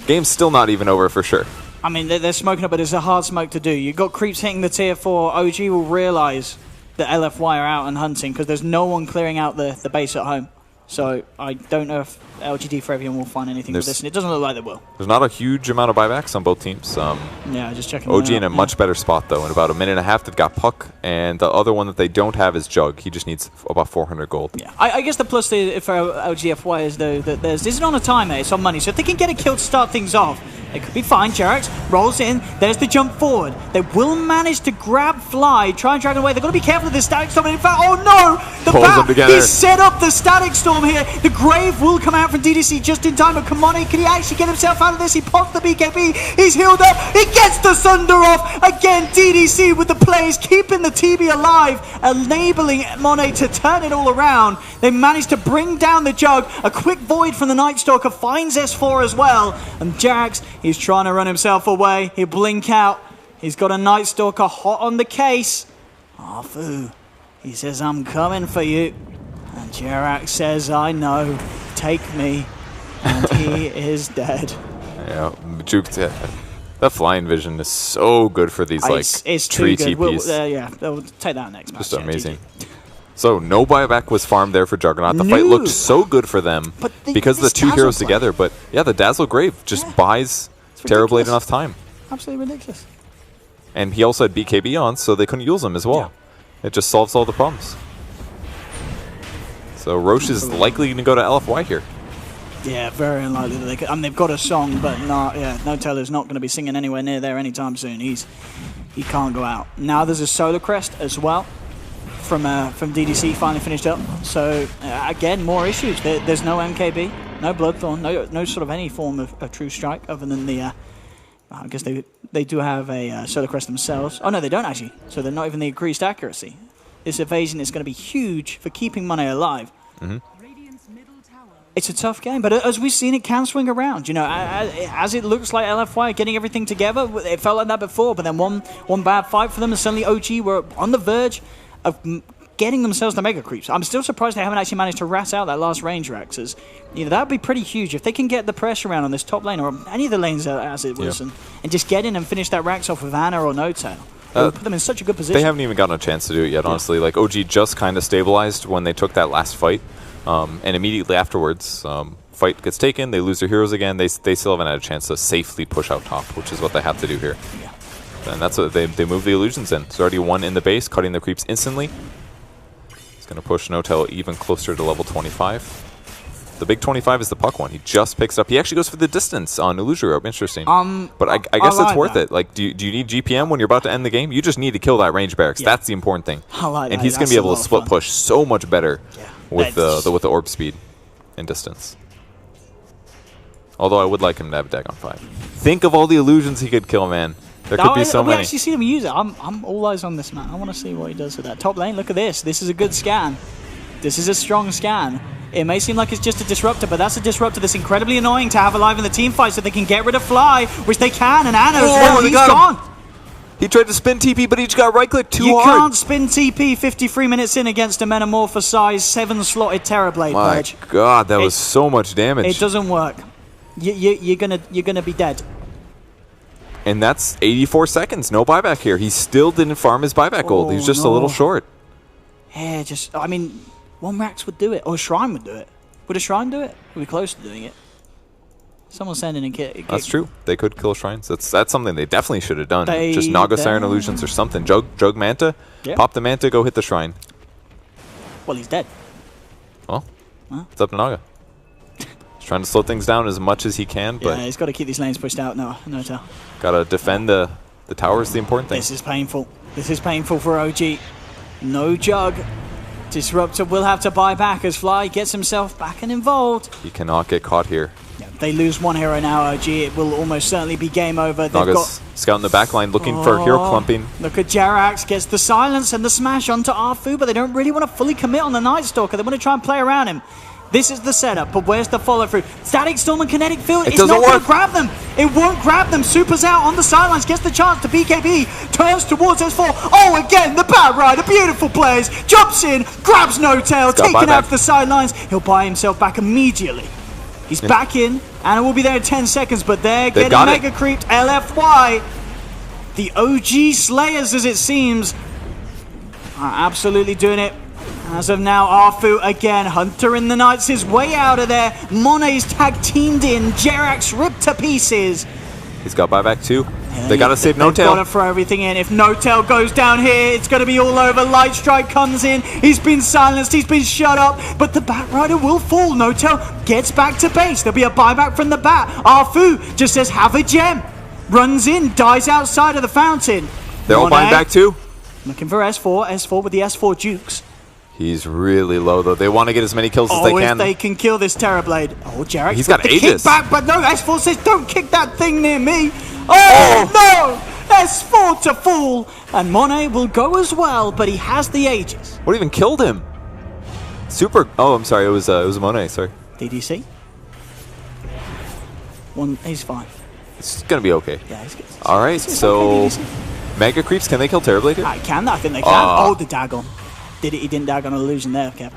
Speaker 2: game's still not even over for sure.
Speaker 1: I mean, they're smoking up, but it's a hard smoke to do. You've got creeps hitting the tier 4. OG will realize that LFY are out and hunting because there's no one clearing out the base at home. So I don't know if LGD.Forever will find anything with this, and it doesn't look like they will.
Speaker 2: There's not a huge amount of buybacks on both teams.
Speaker 1: Yeah, just checking.
Speaker 2: OG in a much better spot, though. In about a minute and a half, they've got Puck, and the other one that they don't have is Jug. He just needs about 400 gold.
Speaker 1: Yeah, I guess the plus for LGFY is, though, that this is on a timer, it's on money. So if they can get a kill to start things off, it could be fine. Jerax rolls in. There's the jump forward. They will manage to grab Fly, try and drag it away. They've got to be careful of this Static Storm. In fact, oh no! The bat, he set up the Static Storm here. The Grave will come out from DDC just in time. But Kamani, can he actually get himself out of this? He pops the BKB. He's healed up. He gets the Sunder off. Again, DDC with the plays, keeping the TB alive, enabling Monet to turn it all around. They managed to bring down the Jug. A quick void from the Night Stalker finds S4 as well. And Jerax, he's trying to run himself away. He'll blink out. He's got a Night Stalker hot on the case. Arfu, he says, I'm coming for you. And Jerax says, I know. Take me. And he is dead.
Speaker 2: Yeah, Juke, that flying vision is so good for these
Speaker 1: it's
Speaker 2: tree
Speaker 1: too good.
Speaker 2: TPs.
Speaker 1: Yeah, we'll take that next match.
Speaker 2: Just amazing. So no buyback was farmed there for Juggernaut. The fight looked so good for them because of the two heroes together. But yeah, the Dazzle Grave just buys Terrorblade enough time.
Speaker 1: Absolutely ridiculous.
Speaker 2: And he also had BKB on, so they couldn't use him as well. Yeah. It just solves all the problems. So Roche is likely going to go to LFY here.
Speaker 1: Yeah, very unlikely that they could. I mean, they've got a song, but No-Tail is not going to be singing anywhere near there anytime soon. He can't go out. Now there's a Solar Crest as well from DDC finally finished up. So again, more issues. There's no MKB, no Bloodthorn, no sort of any form of true strike other than the I guess they do have a Solar Crest themselves. Oh, no, they don't actually. So they're not even the increased accuracy. This evasion is going to be huge for keeping Monet alive. It's a tough game, but as we've seen, it can swing around. You know, as it looks like LFY are getting everything together, it felt like that before, but then one bad fight for them, and suddenly OG were on the verge of getting themselves the Mega Creeps. I'm still surprised they haven't actually managed to rat out that last range Rax, as that would be pretty huge. If they can get the pressure around on this top lane, or any of the lanes as it was, and just get in and finish that Rax off with Ana or No Tail. It would put them in such a good position.
Speaker 2: They haven't even gotten a chance to do it yet, honestly. Like, OG just kind of stabilized when they took that last fight. And immediately afterwards, fight gets taken, they lose their heroes again, they still haven't had a chance to safely push out top, which is what they have to do here. Yeah. And that's what they move the illusions in. There's already one in the base, cutting the creeps instantly. He's going to push No Tail even closer to level 25. The big 25 is the puck one. He just picks up. He actually goes for the distance on Illusion. Interesting. But I guess it's worth it. Like, do you need GPM when you're about to end the game? You just need to kill that range barracks. Yeah. That's the important thing. And he's going to be able to split push so much better. Yeah. With the orb speed and distance. Although I would like him to have Dagon 5. Think of all the illusions he could kill, man. There could be so many.
Speaker 1: We actually see him use it. I'm all eyes on this man. I want to see what he does with that. Top lane, look at this. This is a good scan. This is a strong scan. It may seem like it's just a disruptor, but that's a disruptor that's incredibly annoying to have alive in the team fight so they can get rid of Fly, which they can, and Ana as well. He's gone.
Speaker 2: He tried to spin TP, but he just got right-click too hard.
Speaker 1: You can't spin TP 53 minutes in against a Metamorphosized 7-slotted Terrorblade,
Speaker 2: My
Speaker 1: Purge.
Speaker 2: God, that was so much damage.
Speaker 1: It doesn't work. You're gonna be dead.
Speaker 2: And that's 84 seconds. No buyback here. He still didn't farm his buyback gold. He was just a little short.
Speaker 1: Yeah, I mean, one Rax would do it, or a Shrine would do it. Would a Shrine do it? We'd be close to doing it. Someone's sending a kit.
Speaker 2: That's true. They could kill shrines. That's something they definitely should have done. Just Naga Siren Illusions or something. Jug Manta. Yeah. Pop the Manta, go hit the shrine.
Speaker 1: Well, he's dead.
Speaker 2: Well, it's up to Naga. He's trying to slow things down as much as he can, but
Speaker 1: yeah, he's got to keep these lanes pushed out. No tell.
Speaker 2: Gotta defend the tower is the important thing.
Speaker 1: This is painful. This is painful for OG. No Jug. Disruptor will have to buy back as Fly gets himself back and involved.
Speaker 2: He cannot get caught here.
Speaker 1: Yeah, they lose one hero now, OG. It will almost certainly be game over.
Speaker 2: Naga's scouting the backline, looking for hero clumping.
Speaker 1: Look at Jarax, gets the silence and the smash onto Arfu, but they don't really want to fully commit on the Night Stalker. They want to try and play around him. This is the setup, but where's the follow-through? Static Storm and Kinetic Field, it's not going to grab them. It won't grab them. Super's out on the sidelines, gets the chance to BKB, turns towards S4. Oh, again, the Bat Rider, beautiful plays, jumps in, grabs No Tail, taken out to the sidelines. He'll buy himself back immediately. He's back in, and it will be there in 10 seconds, but they're getting mega creeped. LFY, the OG Slayers, as it seems, are absolutely doing it. As of now, Arfu again. Hunter in the Knights is way out of there. Monet's tag teamed in. Jerax ripped to pieces.
Speaker 2: He's got buyback too. Yeah, they got to save No Tail.
Speaker 1: They've got to throw everything in. If No Tail goes down here, it's going to be all over. Light Strike comes in. He's been silenced. He's been shut up. But the Bat Rider will fall. No Tail gets back to base. There'll be a buyback from the Bat. Arfu just says, have a gem. Runs in. Dies outside of the fountain.
Speaker 2: They're all buying back too.
Speaker 1: Looking for S4. S4 with the S4 Dukes.
Speaker 2: He's really low, though. They want to get as many kills as they can.
Speaker 1: If they can kill this Terrorblade. Oh, Jerax.
Speaker 2: He's got Aegis.
Speaker 1: Back, but no, S4 says, don't kick that thing near me. Oh, no! S4 to fall. And Monet will go as well, but he has the Aegis.
Speaker 2: What even killed him? Super. Oh, I'm sorry. It was Monet. Sorry.
Speaker 1: DDC. He's fine.
Speaker 2: It's going to be okay.
Speaker 1: Yeah, he's good.
Speaker 2: All right, so Mega Creeps, can they kill Terrorblade here?
Speaker 1: I think they can. The Dagon. He didn't dag on an illusion there, Kev.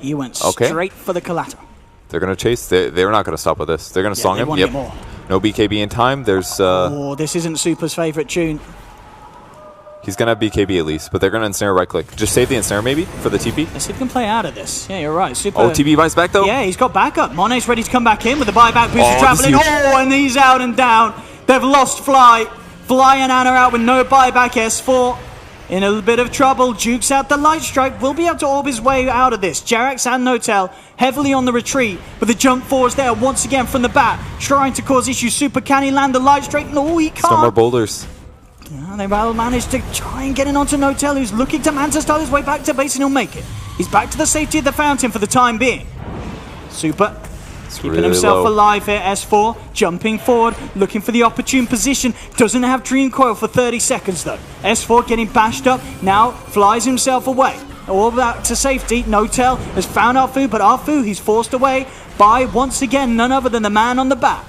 Speaker 1: He went straight for the collateral.
Speaker 2: They're going to chase. They're not going to stop with this. They're going to song him. Yep. No BKB in time. There's.
Speaker 1: This isn't Super's favorite tune.
Speaker 2: He's going to have BKB at least, but they're going to ensnare right click. Just save the ensnare maybe for the TP.
Speaker 1: Let's see if we can play out of this. Yeah, you're right. Super.
Speaker 2: Oh, TP buys back though?
Speaker 1: Yeah, he's got backup. Monet's ready to come back in with the buyback boost traveling. And he's out and down. They've lost Fly. Fly and Ana out with no buyback. S4. In a little bit of trouble. Jukes out the Light Strike. Will be able to orb his way out of this. Jerax and No Tail heavily on the retreat. But the jump forwards there once again from the Bat. Trying to cause issues. Super, can he land the Light Strike? No, he can't.
Speaker 2: Some more boulders.
Speaker 1: Yeah, they will manage to try and get in onto No Tail, who's looking to Manta style his way back to base, and he'll make it. He's back to the safety of the fountain for the time being. Super Keeping
Speaker 2: really
Speaker 1: himself
Speaker 2: low.
Speaker 1: alive here, S4, jumping forward, looking for the opportune position. Doesn't have Dream Coil for 30 seconds though. S4 getting bashed up, now flies himself away. All that to safety. No-Tail has found Arfu, but Arfu, he's forced away by, once again, none other than the man on the back,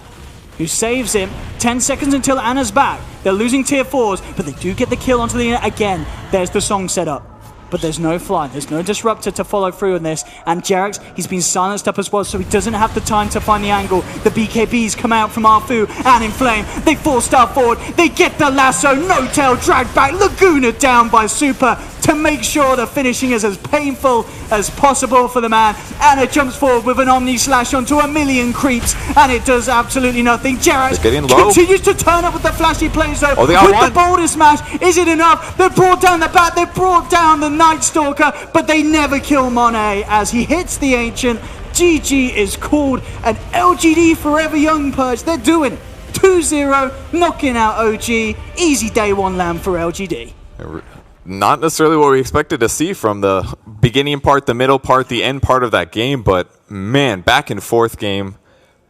Speaker 1: who saves him. 10 seconds until Anna's back. They're losing tier 4s, but they do get the kill onto the again. There's the song set up. But there's no fly, there's no disruptor to follow through on this. And Jerax, he's been silenced up as well, so he doesn't have the time to find the angle. The BKBs come out from Arfu and Inflame. They 4-star forward, they get the lasso. No-Tail dragged back, Laguna down by Super to make sure the finishing is as painful as possible for the man. Anna jumps forward with an Omni Slash onto a million creeps, and it does absolutely nothing. Jerax continues to turn up with the flashy plays though.
Speaker 2: They got
Speaker 1: with
Speaker 2: one.
Speaker 1: the boulder smash, is it enough? They've brought down the bat, they've brought down the Night Stalker, but they never kill Monet as he hits the Ancient. GG is called an LGD.Forever Young Purge. They're doing it. 2-0, knocking out OG. Easy day one land for LGD.
Speaker 2: Not necessarily what we expected to see from the beginning part, the middle part, the end part of that game, but man, back and forth game.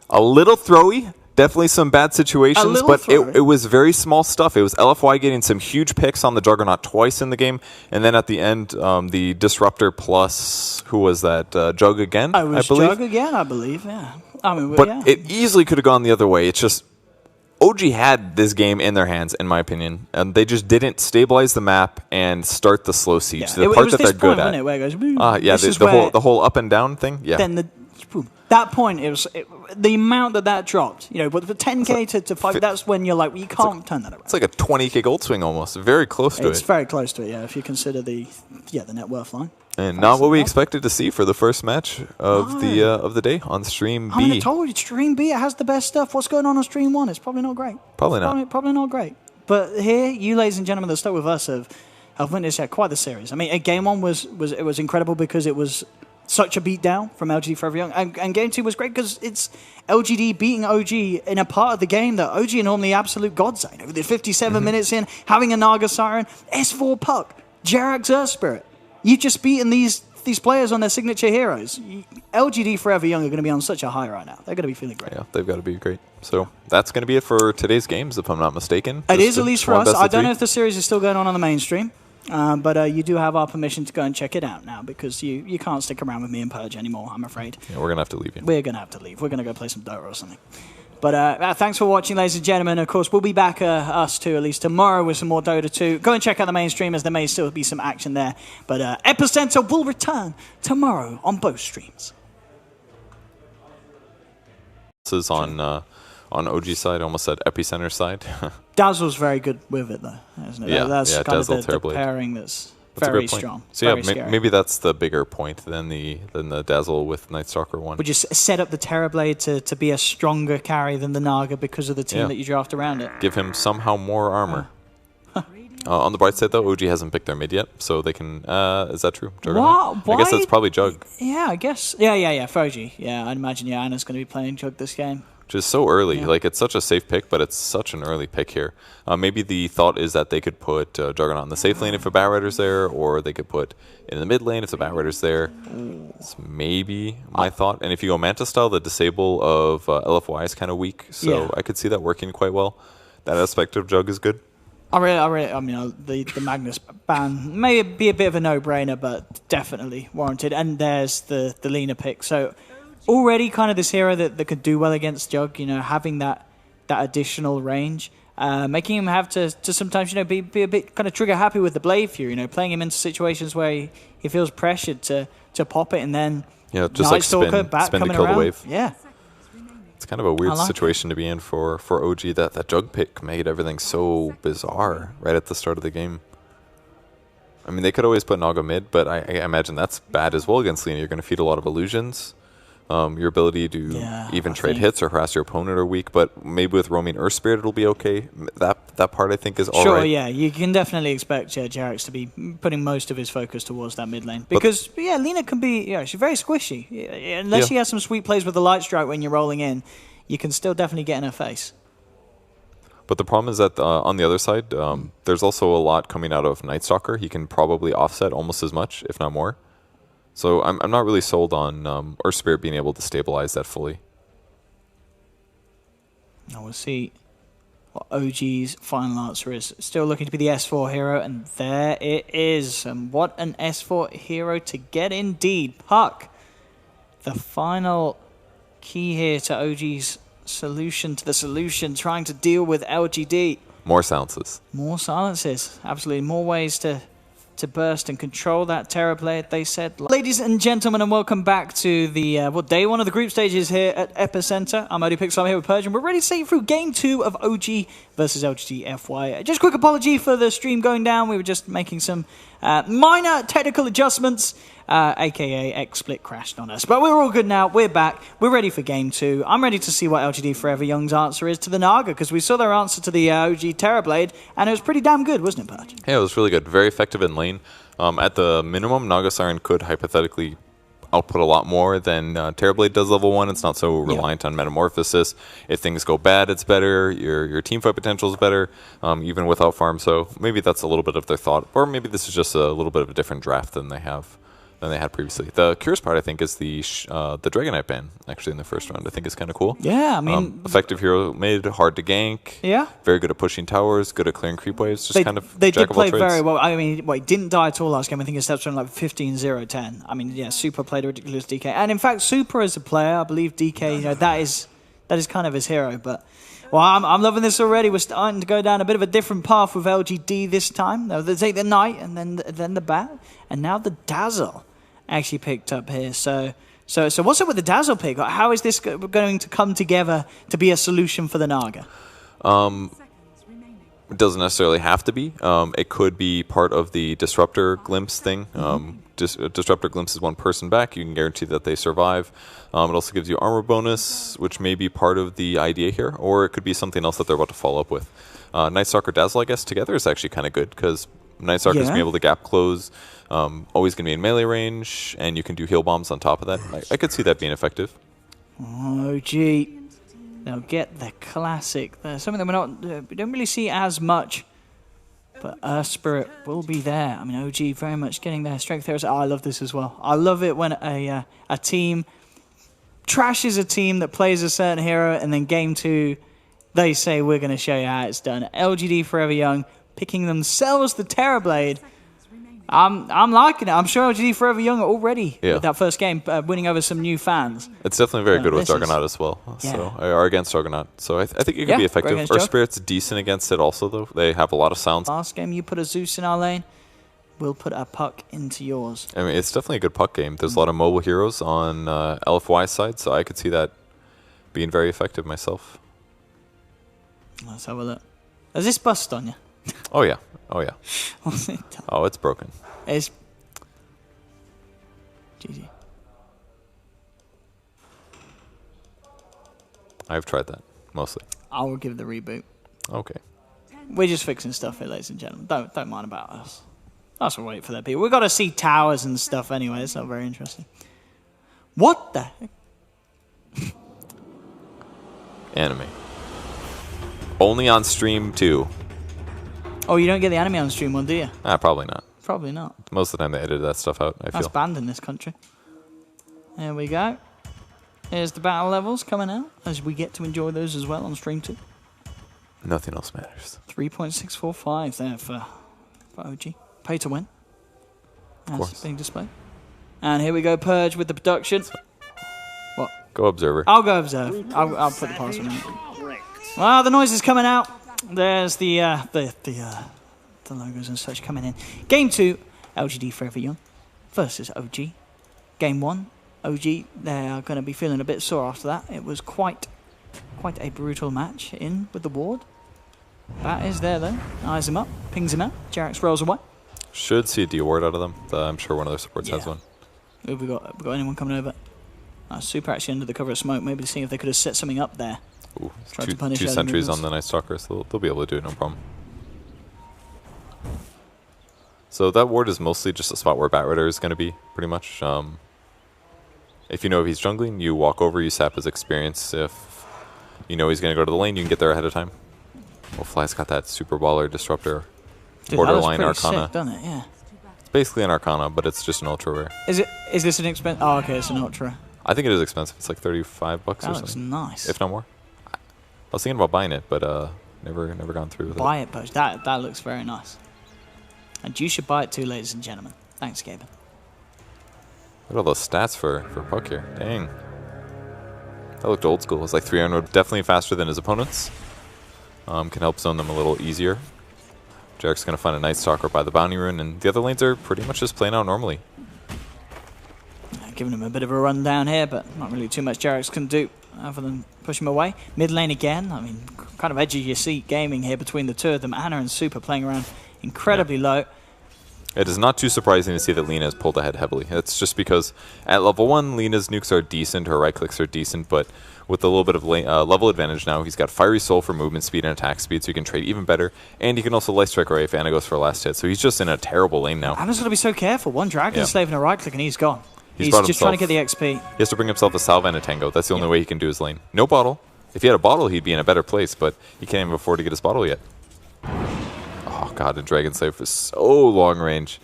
Speaker 2: A little throwy. Definitely some bad situations, but it was very small stuff. It was LFY getting some huge picks on the Juggernaut twice in the game, and then at the end, the Disruptor plus, who was that, Jug again, I believe?
Speaker 1: Jug again, I believe, yeah. I mean,
Speaker 2: but
Speaker 1: yeah.
Speaker 2: it easily could have gone the other way. It's just, OG had this game in their hands, in my opinion, and they just didn't stabilize the map and start the slow siege.
Speaker 1: Yeah.
Speaker 2: The part that they're good at.
Speaker 1: Where it goes,
Speaker 2: Yeah, the whole up and down thing, yeah.
Speaker 1: Then that point, the amount that dropped, but for 10k to 5, that's when you're like, well, you can't turn that around.
Speaker 2: It's like a 20k gold swing almost, very close to it.
Speaker 1: It's very close to it, yeah, if you consider the net worth line.
Speaker 2: And not what we expected to see for the first match of the day on Stream B.
Speaker 1: I mean, I told you, Stream B, it has the best stuff. What's going on Stream 1? It's probably not great.
Speaker 2: Probably not.
Speaker 1: Probably not great. But here, you ladies and gentlemen that stuck with us have witnessed quite the series. I mean, Game 1 was incredible because it was such a beatdown from LGD.Forever Young. And Game 2 was great because it's LGD beating OG in a part of the game that OG are normally absolute godsend. Over the 57 minutes in, having a Naga Siren, S4 Puck, Jerax Earth Spirit. You've just beaten these players on their signature heroes. LGD.Forever Young are going to be on such a high right now. They're going to be feeling great.
Speaker 2: Yeah, they've got to be great. So that's going to be it for today's games, if I'm not mistaken.
Speaker 1: It is, at least for us. I don't know if the series is still going on the mainstream. But you do have our permission to go and check it out now because you can't stick around with me and Purge anymore, I'm afraid.
Speaker 2: Yeah, we're going to have to leave you.
Speaker 1: We're going to have to leave. We're going to go play some Dota or something. But thanks for watching, ladies and gentlemen. Of course, we'll be back, us too, at least tomorrow with some more Dota 2. Go and check out the mainstream as there may still be some action there. But Epicenter will return tomorrow on both streams.
Speaker 2: This is on OG side, almost said Epicenter side.
Speaker 1: Dazzle's very good with it, though, isn't it?
Speaker 2: Yeah,
Speaker 1: that's kind
Speaker 2: Dazzle,
Speaker 1: of the pairing that's
Speaker 2: a
Speaker 1: very
Speaker 2: great point.
Speaker 1: strong.
Speaker 2: So
Speaker 1: very
Speaker 2: maybe that's the bigger point than the Dazzle with Night Stalker one.
Speaker 1: Would you set up the Terrorblade to be a stronger carry than the Naga because of the team that you draft around it?
Speaker 2: Give him somehow more armor. On the bright side, though, OG hasn't picked their mid yet, so they can... is that true?
Speaker 1: What?
Speaker 2: I guess that's probably Jug.
Speaker 1: Yeah, I guess. Yeah, for OG. Yeah, I'd imagine Anna's going to be playing Jug this game.
Speaker 2: Which is so early. Yeah. Like, it's such a safe pick, but it's such an early pick here. Maybe the thought is that they could put Juggernaut in the safe lane if a Bat Rider's there, or they could put in the mid lane if the Bat Rider's there. It's maybe my thought. And if you go Manta style, the disable of LFY is kind of weak, so I could see that working quite well. That aspect of Jug is good.
Speaker 1: I mean, the Magnus ban may be a bit of a no-brainer, but definitely warranted. And there's the Lina pick. So already kind of this hero that could do well against Jug, having that additional range, making him have to sometimes, be a bit kind of trigger happy with the Blade Fury, playing him into situations where he feels pressured to pop it and then
Speaker 2: just
Speaker 1: Night
Speaker 2: like
Speaker 1: Stalker, Bat
Speaker 2: spin
Speaker 1: coming
Speaker 2: to kill
Speaker 1: around.
Speaker 2: the wave.
Speaker 1: Yeah.
Speaker 2: It's kind of a weird situation to be in for OG. That Jug pick made everything so bizarre right at the start of the game. I mean, they could always put Naga mid, but I imagine that's bad as well against Lina. You're going to feed a lot of illusions. Your ability to even trade hits or harass your opponent are weak, but maybe with roaming Earth Spirit it'll be okay. That part I think is all right.
Speaker 1: Sure, yeah. You can definitely expect Jerax to be putting most of his focus towards that mid lane. Because, Lina can be, she's very squishy. Unless she has some sweet plays with the Light Strike when you're rolling in, you can still definitely get in her face.
Speaker 2: But the problem is that on the other side, there's also a lot coming out of Night Stalker. He can probably offset almost as much, if not more. So I'm not really sold on Earth Spirit being able to stabilize that fully.
Speaker 1: Now we'll see what OG's final answer is. Still looking to be the S4 hero, and there it is. And what an S4 hero to get indeed. Puck, the final key here to OG's solution to the solution, trying to deal with LGD.
Speaker 2: More silences.
Speaker 1: More silences. Absolutely. More ways to burst and control that Terror Blade, they said. Ladies and gentlemen, and welcome back to the day one of the group stages here at EPICENTER. I'm EPICENTER, I'm here with Purge, and we're ready to take you through Game 2 of OG versus LGD.FY. Just a quick apology for the stream going down. We were just making some minor technical adjustments, aka XSplit crashed on us. But we're all good now. We're back. We're ready for Game 2. I'm ready to see what LGD.Forever Young's answer is to the Naga, because we saw their answer to the OG Terror Blade, and it was pretty damn good, wasn't it, Purge?
Speaker 2: Yeah, it was really good. Very effective in lane. At the minimum, Naga Siren could hypothetically output a lot more than Terrorblade does level 1. It's not so reliant on Metamorphosis. If things go bad, it's better. Your teamfight potential is better, even without farm. So maybe that's a little bit of their thought. Or maybe this is just a little bit of a different draft than they had previously. The curious part, I think, is the Dragon Knight ban, actually, in the first round. I think is kind of cool.
Speaker 1: Yeah, I mean...
Speaker 2: effective hero mid, hard to gank.
Speaker 1: Yeah.
Speaker 2: Very good at pushing towers, good at clearing creep waves. Just kind of
Speaker 1: They
Speaker 2: jack
Speaker 1: did
Speaker 2: of all
Speaker 1: play
Speaker 2: trades.
Speaker 1: very well. I mean, he didn't die at all last game. I think his steps were like 15-0-10. I mean, yeah, Super played a ridiculous DK. And in fact, Super as a player, I believe DK, you know, that is kind of his hero. But, well, I'm loving this already. We're starting to go down a bit of a different path with LGD this time. They take the Knight and then the Bat. And now the Dazzle actually picked up here. So what's up with the Dazzle pick? How is this going to come together to be a solution for the Naga?
Speaker 2: It doesn't necessarily have to be. It could be part of the Disruptor Glimpse thing. Disruptor Glimpse is one person back. You can guarantee that they survive. It also gives you armor bonus, which may be part of the idea here, or it could be something else that they're about to follow up with. Night Stalker Dazzle, I guess, together is actually kind of good, because Night Stalker is going to be able to gap close, always going to be in melee range, and you can do heal bombs on top of that. I could see that being effective.
Speaker 1: OG. They'll get the classic. Something that we don't really see as much, but Earth Spirit will be there. I mean, OG very much getting their strength there. Oh, I love this as well. I love it when a team trashes a team that plays a certain hero, and then game 2, they say, we're going to show you how it's done. LGD.Forever Young picking themselves the Terror Blade. I'm liking it. I'm sure LGD.Forever Young already with that first game, winning over some new fans.
Speaker 2: It's definitely very good with Juggernaut as well.
Speaker 1: Yeah.
Speaker 2: So, or against Juggernaut. So I think it could be effective. Earth Spirit's decent against it also, though. They have a lot of sounds.
Speaker 1: Last game, you put a Zeus in our lane. We'll put a Puck into yours.
Speaker 2: I mean, it's definitely a good Puck game. There's a lot of mobile heroes on LFY's side, so I could see that being very effective myself.
Speaker 1: Let's have a look. Has this bust on you?
Speaker 2: Oh, yeah. Oh, yeah.
Speaker 1: What's it done?
Speaker 2: Oh, it's broken.
Speaker 1: It's GG.
Speaker 2: I've tried that, mostly.
Speaker 1: I will give the reboot.
Speaker 2: Okay.
Speaker 1: We're just fixing stuff here, ladies and gentlemen. Don't mind about us. That's what we're waiting for that people. We've got to see towers and stuff anyway. It's not very interesting. What the heck?
Speaker 2: Anime. Only on stream 2.
Speaker 1: Oh, you don't get the anime on stream one, do you?
Speaker 2: Probably not.
Speaker 1: Probably not.
Speaker 2: Most of the time they edited that stuff out, I
Speaker 1: That's
Speaker 2: feel.
Speaker 1: banned in this country. There we go. Here's the battle levels coming out, as we get to enjoy those as well on stream 2.
Speaker 2: Nothing else matters.
Speaker 1: 3.645 there for OG. Pay to win.
Speaker 2: Of course.
Speaker 1: Being displayed. And here we go, Purge with the production. What?
Speaker 2: Go Observer.
Speaker 1: I'll go observe. I'll put the password in. Well, the noise is coming out. There's the logos and such coming in. Game 2, LGD.Forever Young versus OG. Game 1, OG, they are going to be feeling a bit sore after that. It was quite a brutal match in with the ward. Bat is there though. Eyes him up, pings him out. Jarax rolls away.
Speaker 2: Should see a D ward out of them. I'm sure one of their supports has one.
Speaker 1: Have we got anyone coming over? Super actually under the cover of smoke. Maybe seeing if they could have set something up there.
Speaker 2: Ooh,
Speaker 1: to punish
Speaker 2: two
Speaker 1: early
Speaker 2: sentries
Speaker 1: movements.
Speaker 2: on the Night Stalker, so they'll be able to do it, no problem. So that ward is mostly just a spot where Batrider is going to be, pretty much. If you know if he's jungling, you walk over, you sap his experience. If you know he's going to go to the lane, you can get there ahead of time. Well, Fly's got that Super Baller Disruptor.
Speaker 1: Dude,
Speaker 2: Borderline
Speaker 1: that looks pretty
Speaker 2: Arcana.
Speaker 1: sick, doesn't it? Yeah.
Speaker 2: It's basically an Arcana, but it's just an ultra rare.
Speaker 1: Is this an expensive? Oh, okay, it's an ultra.
Speaker 2: I think it is expensive. It's like $35 or
Speaker 1: That looks
Speaker 2: something.
Speaker 1: nice.
Speaker 2: If not more. was thinking about buying it, but never gone through with
Speaker 1: Buy it, Poach. That looks very nice. And you should buy it too, ladies and gentlemen. Thanks, Gaben.
Speaker 2: Look at all those stats for Puck here. Dang. That looked old school. It was like 300, definitely faster than his opponents. Can help zone them a little easier. Jarek's going to find a Night Stalker by the Bounty Rune, and the other lanes are pretty much just playing out normally.
Speaker 1: Giving him a bit of a run down here, but not really too much Jarek's can do other than push him away. Mid lane again. I mean, kind of edge of your seat gaming here between the two of them. Ana and Super playing around incredibly low.
Speaker 2: It is not too surprising to see that Lina has pulled ahead heavily. It's just because at level 1, Lina's nukes are decent, her right clicks are decent, but with a little bit of level advantage now, he's got Fiery Soul for movement speed and attack speed, so he can trade even better, and he can also Light Strike away if Ana goes for a last hit, so he's just in a terrible lane now.
Speaker 1: Ana's got to be so careful. One Dragon Slave and a right click and he's gone. He's just trying to get the XP.
Speaker 2: He has to bring himself a Salve and a Tango. That's the only way he can do his lane. No bottle. If he had a bottle, he'd be in a better place, but he can't even afford to get his bottle yet. Oh god, the Dragon Slave is so long range.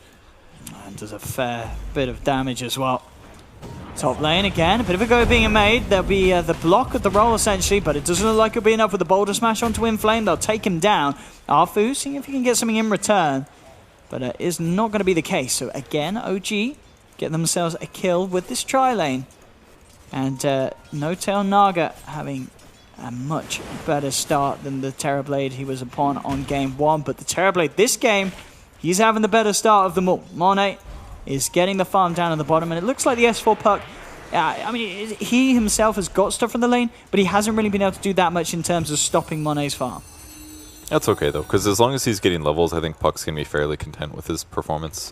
Speaker 1: And does a fair bit of damage as well. Top lane again, a bit of a go being made. There'll be the block of the roll essentially, but it doesn't look like it'll be enough with the Boulder Smash onto Inflame. They'll take him down. Arfu seeing if he can get something in return, but it is not going to be the case. So again, OG get themselves a kill with this tri-lane. And No-Tail Naga having a much better start than the Terrorblade he was upon on game 1. But the Terrorblade this game, he's having the better start of them all. Monet is getting the farm down at the bottom, and it looks like the S4 Puck, I mean, he himself has got stuff from the lane, but he hasn't really been able to do that much in terms of stopping Monet's farm.
Speaker 2: That's okay, though, because as long as he's getting levels, I think Puck's going to be fairly content with his performance.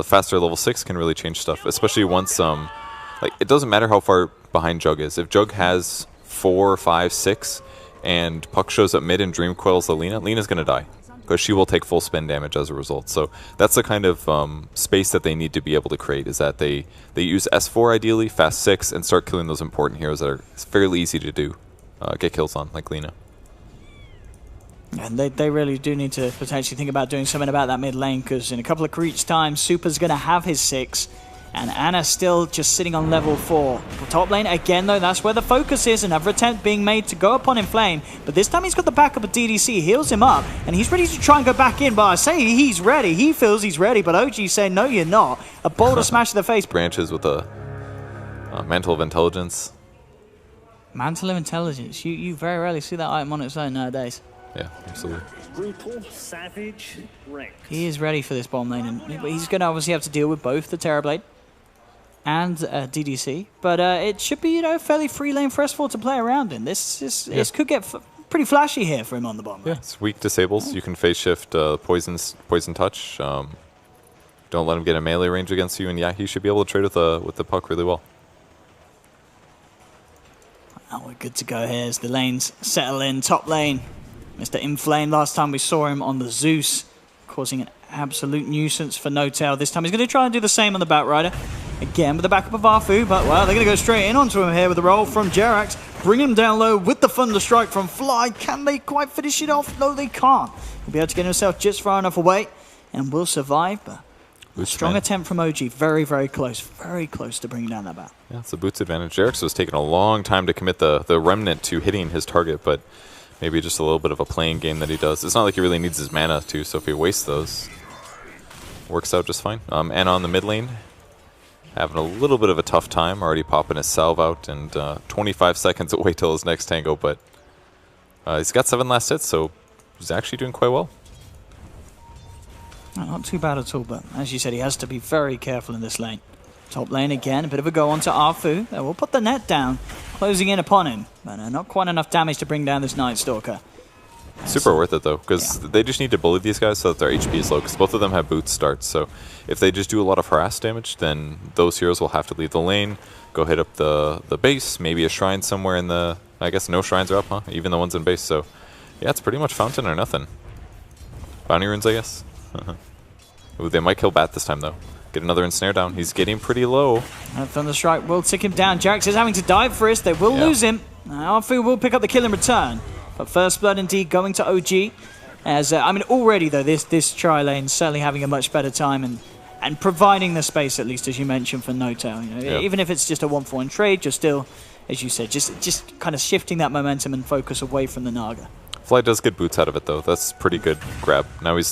Speaker 2: Faster level 6 can really change stuff, especially once, like, it doesn't matter how far behind Jug is. If Jug has 4, 5, 6, and Puck shows up mid and Dream Coils the Lina, Lina's going to die, because she will take full spin damage as a result. So that's the kind of space that they need to be able to create, is that they use S4 ideally, fast 6, and start killing those important heroes that are fairly easy to do, get kills on, like Lina.
Speaker 1: And they really do need to potentially think about doing something about that mid lane, because in a couple of creeps time, Super's going to have his 6, and Ana's still just sitting on level 4. The top lane, again though, that's where the focus is. Another attempt being made to go upon Inflame, but this time he's got the backup of DDC, heals him up, and he's ready to try and go back in, but I say he's ready. He feels he's ready, but OG saying, no, you're not. A Boulder Smash to the face.
Speaker 2: Branches with a Mantle of Intelligence.
Speaker 1: Mantle of Intelligence. You very rarely see that item on its own nowadays.
Speaker 2: Yeah, absolutely.
Speaker 3: Brutal, savage, ranked.
Speaker 1: He is ready for this bottom lane, and he's going to obviously have to deal with both the Terrorblade and DDC, but it should be, fairly free lane for S4 to play around in. This could get pretty flashy here for him on the bottom.
Speaker 2: Yeah, it's weak disables. You can phase shift poison touch. Don't let him get a melee range against you, and yeah, he should be able to trade with the Puck really well.
Speaker 1: Oh, we're good to go here as the lanes settle in. Top lane, Mr. Inflame. Last time we saw him on the Zeus, causing an absolute nuisance for No-Tail. This time he's going to try and do the same on the Batrider. Again with the backup of Arfu, but well, they're going to go straight in onto him here with the roll from Jerax. Bring him down low with the Thunder Strike from Fly. Can they quite finish it off? No, they can't. He'll be able to get himself just far enough away and will survive, but a strong attempt from OG. Very, very close to bringing down that bat. Yeah,
Speaker 2: it's a boots advantage. Jerax was taking a long time to commit the Remnant to hitting his target, but maybe just a little bit of a playing game that he does. It's not like he really needs his mana too, so if he wastes those, works out just fine. And on the mid lane, having a little bit of a tough time, already popping his salve out, and 25 seconds away till his next tango, but he's got 7 last hits, so he's actually doing quite well.
Speaker 1: Not too bad at all, but as you said, he has to be very careful in this lane. Top lane again, a bit of a go onto Arfu. We'll put the net down, closing in upon him, but not quite enough damage to bring down this Night Stalker.
Speaker 2: Super worth it though, because they just need to bully these guys so that their HP is low, because both of them have boots starts, so if they just do a lot of harass damage, then those heroes will have to leave the lane, go hit up the base, maybe a shrine somewhere in the... I guess no shrines are up, huh? Even the ones in base, so yeah, it's pretty much fountain or nothing. Bounty runes, I guess. Ooh, they might kill Bat this time though. Get another ensnare down. He's getting pretty low.
Speaker 1: Thunder Strike will tick him down. Jerax is having to dive for it. They will lose him. Arfu will pick up the kill in return. But first blood indeed going to OG. As I mean, already though, this tri-lane certainly having a much better time and providing the space, at least as you mentioned, for No-Tail. Even if it's just a 1-for-1 trade, you're still as you said, just kind of shifting that momentum and focus away from the Naga.
Speaker 2: Fly does get boots out of it, though. That's pretty good grab. Now he's